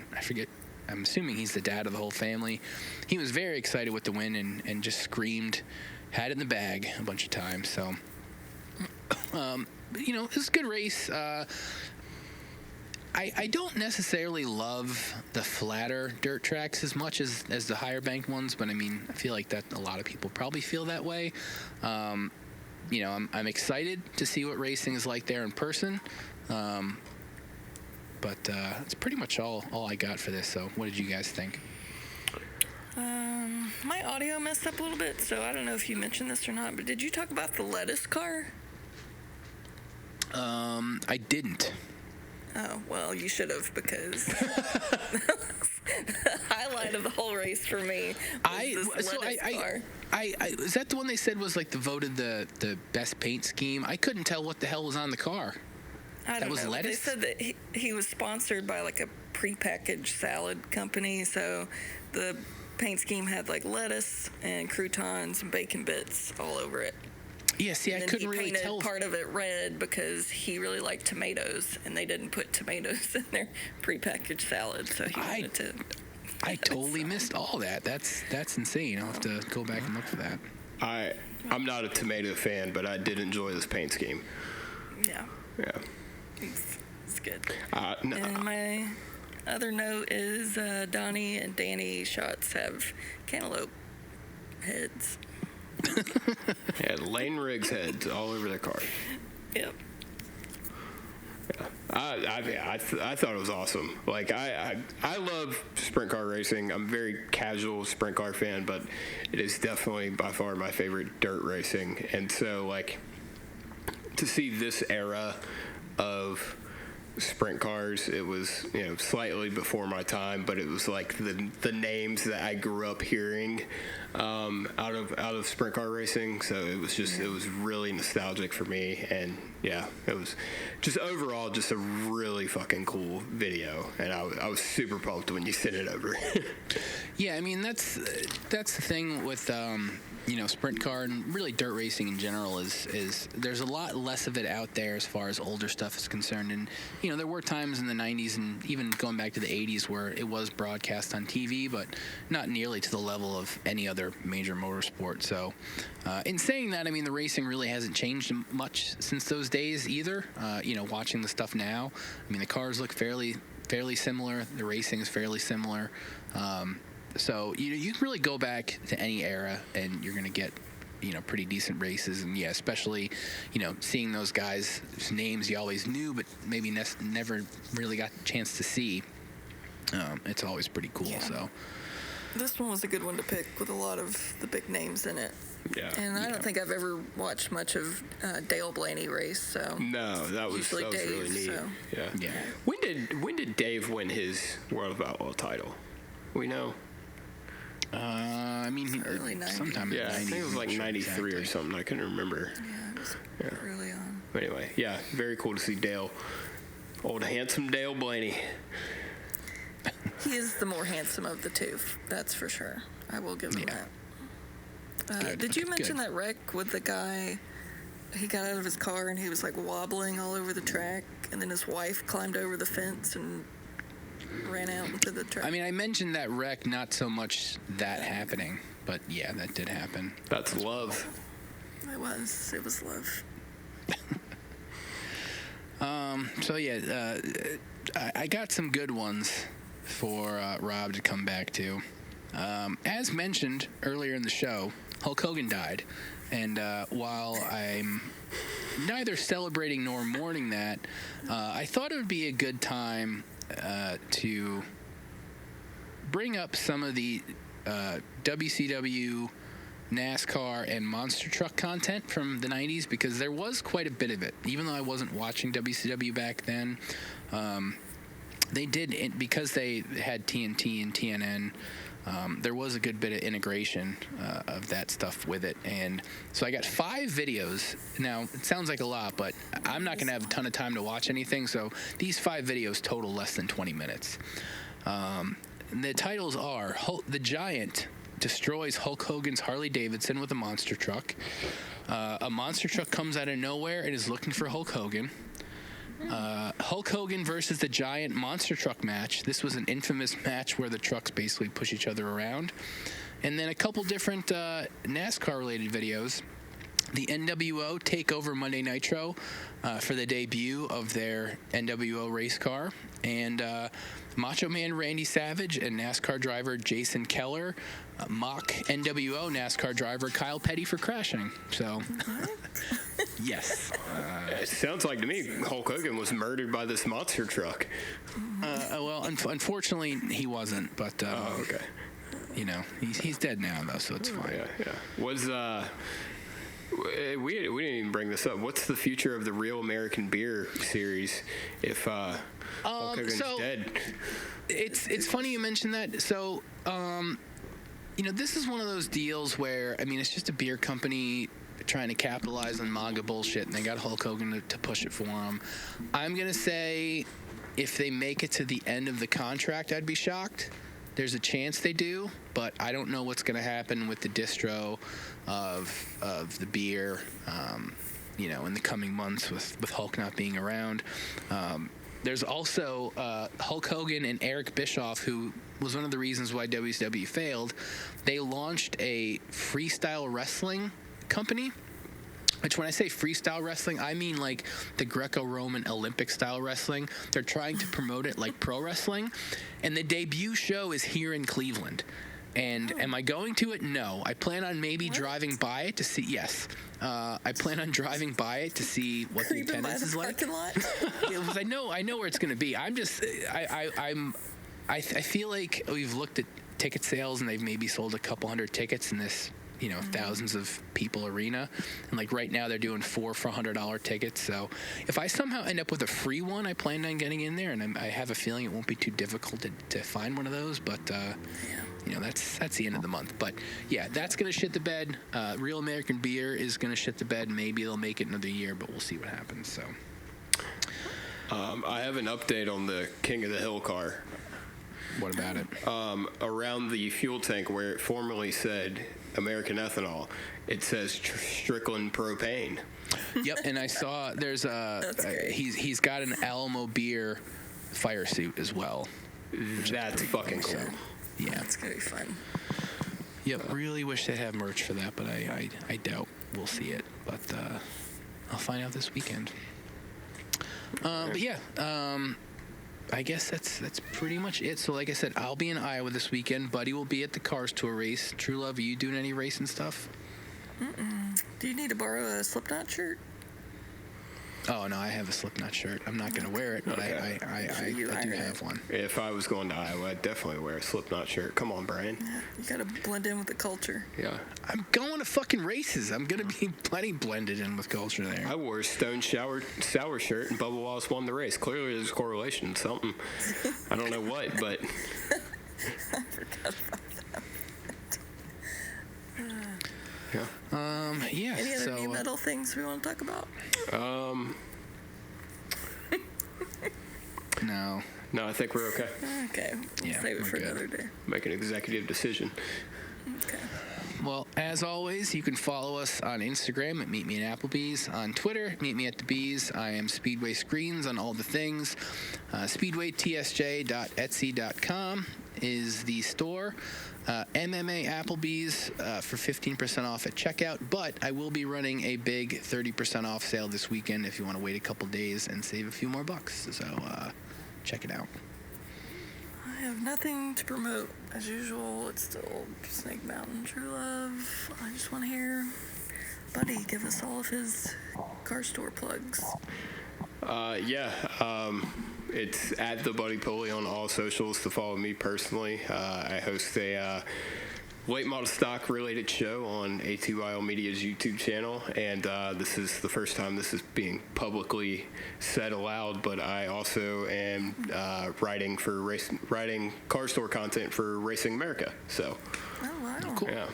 C: I'm assuming he's the dad of the whole family, he was very excited with the win and just screamed, had it in the bag a bunch of times. So, it was a good race. I don't necessarily love the flatter dirt tracks as much as the higher bank ones, but I mean, I feel like that a lot of people probably feel that way. I'm excited to see what racing is like there in person. But that's pretty much all I got for this. So what did you guys think?
D: My audio messed up a little bit, so I don't know if you mentioned this or not, but did you talk about the lettuce car?
C: I didn't.
D: Oh, well, you should have, because the highlight of the whole race for me was this lettuce car.
C: Is that the one they said was like voted the best paint scheme? I couldn't tell what the hell was on the car.
D: I don't know.
C: Lettuce?
D: They said that he was sponsored by like a prepackaged salad company, so the paint scheme had like lettuce and croutons and bacon bits all over it.
C: Yeah, see, I couldn't really tell.
D: He painted part of it red because he really liked tomatoes, and they didn't put tomatoes in their prepackaged salad, so he wanted to.
C: I totally missed all that. That's insane. I'll have to go back and look for that.
E: I'm not a tomato fan, but I did enjoy this paint scheme.
D: Yeah.
E: Yeah.
D: It's good.
E: No.
D: And my other note is Donnie and Danny shots have cantaloupe heads.
E: Yeah, Lane Riggs heads all over the car.
D: Yep.
E: Yeah. I thought it was awesome. Like, I love sprint car racing. I'm a very casual sprint car fan, but it is definitely by far my favorite dirt racing. And so, like, to see this era of sprint cars, it was, slightly before my time, but it was like the names that I grew up hearing out of sprint car racing. So it was it was really nostalgic for me, and yeah, it was just overall just a really fucking cool video, and I was super pumped when you sent it over.
C: Yeah, I mean that's the thing with sprint car and really dirt racing in general is there's a lot less of it out there as far as older stuff is concerned. And there were times in the 90s and even going back to the 80s where it was broadcast on TV, but not nearly to the level of any other major motorsport. So in saying that, I mean, the racing really hasn't changed much since those days either. Watching the stuff now, I mean, the cars look fairly similar. The racing is fairly similar. So you can really go back to any era and you're going to get, pretty decent races. And yeah, especially, seeing those guys whose names you always knew, but maybe never really got a chance to see. It's always pretty cool. Yeah. So
D: this one was a good one to pick with a lot of the big names in it.
E: Yeah.
D: And I don't think I've ever watched much of Dale Blaney race. So
E: no, that was
D: Dave,
E: really neat.
D: So.
E: Yeah. When did Dave win his World of Outlaw title? We know.
C: I mean,
D: early 90s.
C: Sometime in the 90s.
E: I think it was like 93 or something. I couldn't remember.
D: Yeah, it was early on.
E: But anyway, yeah, very cool to see Dale. Old handsome Dale Blaney.
D: He is the more handsome of the two, that's for sure. I will give him that. Did you mention that wreck with the guy? He got out of his car and he was like wobbling all over the track, and then his wife climbed over the fence and ran out into the track.
C: I mean, I mentioned that wreck, not so much that happening, but yeah, that did happen.
E: That's love.
D: It was love.
C: So yeah, I got some good ones for Rob to come back to. As mentioned earlier in the show, Hulk Hogan died, and while I'm neither celebrating nor mourning that, I thought it would be a good time to bring up some of the WCW, NASCAR, and monster truck content from the 90s, because there was quite a bit of it. Even though I wasn't watching WCW back then, they did, because they had TNT and TNN, there was a good bit of integration of that stuff with it. And so I got 5 videos. Now, it sounds like a lot, but I'm not going to have a ton of time to watch anything, so these 5 videos total less than 20 minutes. The titles are The Giant destroys Hulk Hogan's Harley Davidson with a monster truck. A monster truck comes out of nowhere and is looking for Hulk Hogan. Hulk Hogan versus the Giant monster truck match. This was an infamous match where the trucks basically push each other around. And then a couple different NASCAR-related videos. The NWO take over Monday Nitro for the debut of their NWO race car. and Macho Man Randy Savage and NASCAR driver Jason Keller mock NWO NASCAR driver Kyle Petty for crashing. So, yes.
E: It sounds like to me Hulk Hogan was murdered by this monster truck.
C: Well, unfortunately, he wasn't. But
E: okay.
C: You know, he's dead now though, so it's fine.
E: Yeah. Was we didn't even bring this up. What's the future of the Real American Beer series if Hulk Hogan's dead?
C: It's funny you mentioned that. So, you know, this is one of those deals where, I mean, it's just a beer company trying to capitalize on MAGA bullshit, and they got Hulk Hogan to push it for them. I'm going to say if they make it to the end of the contract, I'd be shocked. There's a chance they do, but I don't know what's going to happen with the distro of the beer, you know, in the coming months with Hulk not being around. There's also Hulk Hogan and Eric Bischoff, who was one of the reasons why WCW failed. They launched a freestyle wrestling company, which when I say freestyle wrestling, I mean like the Greco-Roman Olympic style wrestling. They're trying to promote it like pro wrestling. And the debut show is here in Cleveland. And am I going to it? No. I plan on maybe driving by it to see. Yes. I plan on driving by it to see what the attendance is like. Yeah, because I know where it's going to be. I'm just, I feel like we've looked at ticket sales and they've maybe sold a couple hundred tickets in this, you know, thousands of people arena. And like right now they're doing 4 for $100 tickets. So if I somehow end up with a free one, I plan on getting in there, and I have a feeling it won't be too difficult to find one of those. But, you know, that's the end of the month. But yeah, that's going to shit the bed. Real American Beer is going to shit the bed. Maybe they'll make it another year, but we'll see what happens. So
E: I have an update on the King of the Hill car.
C: What about it?
E: Around the fuel tank where it formerly said American Ethanol, it says Strickland Propane.
C: Yep, and I saw there's he's got an Alamo Beer fire suit as well.
E: That's fucking cool.
C: Yeah,
D: that's gonna be fun.
C: Yep, really wish they'd have merch for that, but I doubt we'll see it. But I'll find out this weekend. But yeah, I guess that's pretty much it. So like I said, I'll be in Iowa this weekend. Buddy will be at the Cars Tour race. True Love, are you doing any racing stuff?
D: Do you need to borrow a Slipknot shirt?
C: Oh, no, I have a Slipknot shirt. I'm not going to wear it, but
E: Okay.
C: I do have one.
E: If I was going to Iowa, I'd definitely wear a Slipknot shirt. Come on, Brien.
D: Yeah, you gotta blend in with the culture.
E: Yeah.
C: I'm going to fucking races. I'm going to be plenty blended in with culture there.
E: I wore a Stone Sour shirt and Bubba Wallace won the race. Clearly there's a correlation, something. I don't know what, but...
D: I forgot about that.
C: Yeah.
D: Any other new metal things we want to talk about?
C: No.
E: No, I think we're okay.
D: Okay, we'll save it for another day.
E: Make an executive decision.
D: Okay.
C: Well, as always, you can follow us on Instagram at meetmeatapplebees, on Twitter, meetmeatthebees. I am Speedway Screens on all the things. SpeedwayTSJ.etsy.com is the store. MMA Applebee's for 15% off at checkout, but I will be running a big 30% off sale this weekend if you want to wait a couple days and save a few more bucks. So check it out.
D: I have nothing to promote. As usual, it's still Snake Mountain True Love. I just want to hear Buddy give us all of his car store plugs.
E: It's at the Buddy Pulley on all socials to follow me personally. I host a late model stock related show on ATYL Media's YouTube channel, and this is the first time this is being publicly said aloud, but I also am writing car store content for Racing America. So,
D: oh wow,
C: cool.
E: Yeah.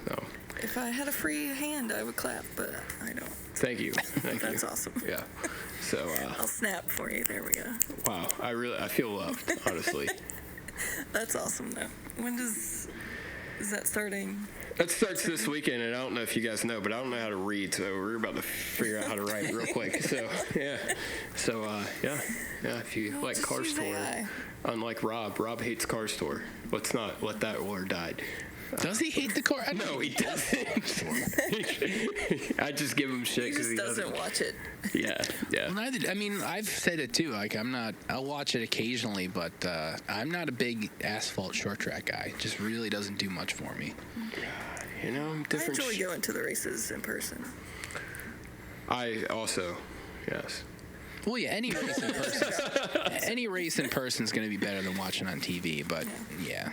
E: So.
D: If I had a free hand, I would clap, but I don't.
E: Thank you.
D: That's awesome.
E: Yeah. So
D: I'll snap for you. There we go.
E: Wow. I feel loved, honestly.
D: That's awesome though. When is that starting?
E: That starts this weekend, and I don't know if you guys know, but I don't know how to read, so we're about to figure out how to write real quick. So, yeah. So, yeah, if you like Car Store, unlike Rob hates Car Store. Let's not let that war die.
C: Does he hate the car?
E: No, he doesn't. I just give him shit
D: He
E: because
D: just doesn't watch it.
E: Yeah.
C: Well, neither. I mean, I've said it too. Like, I'll watch it occasionally, but I'm not a big asphalt short track guy. It just really doesn't do much for me.
E: You know,
D: I
E: different.
D: enjoy going to the races in person.
E: I also, yes.
C: Well, yeah, any race in person is going to be better than watching on TV. But yeah.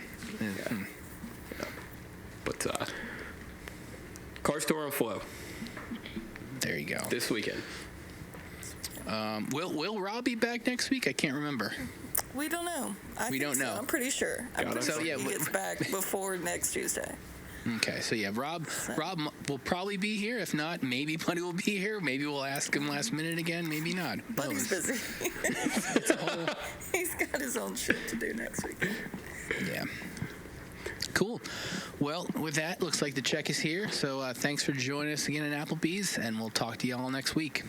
E: But car store on Flow
C: There you go.
E: this weekend.
C: Will Rob be back next week? I can't remember.
D: We don't know.
C: We don't know.
D: I'm pretty sure. I'm pretty
E: So,
D: sure
C: yeah,
D: he gets back before next Tuesday.
C: Okay, so yeah, Rob will probably be here. If not, maybe Buddy will be here. Maybe we'll ask him last minute again. Maybe not.
D: Buddy's busy. He's got his own shit to do next week.
C: Yeah. Cool. Well, with that, looks like the check is here. So thanks for joining us again at Applebee's, and we'll talk to you all next week.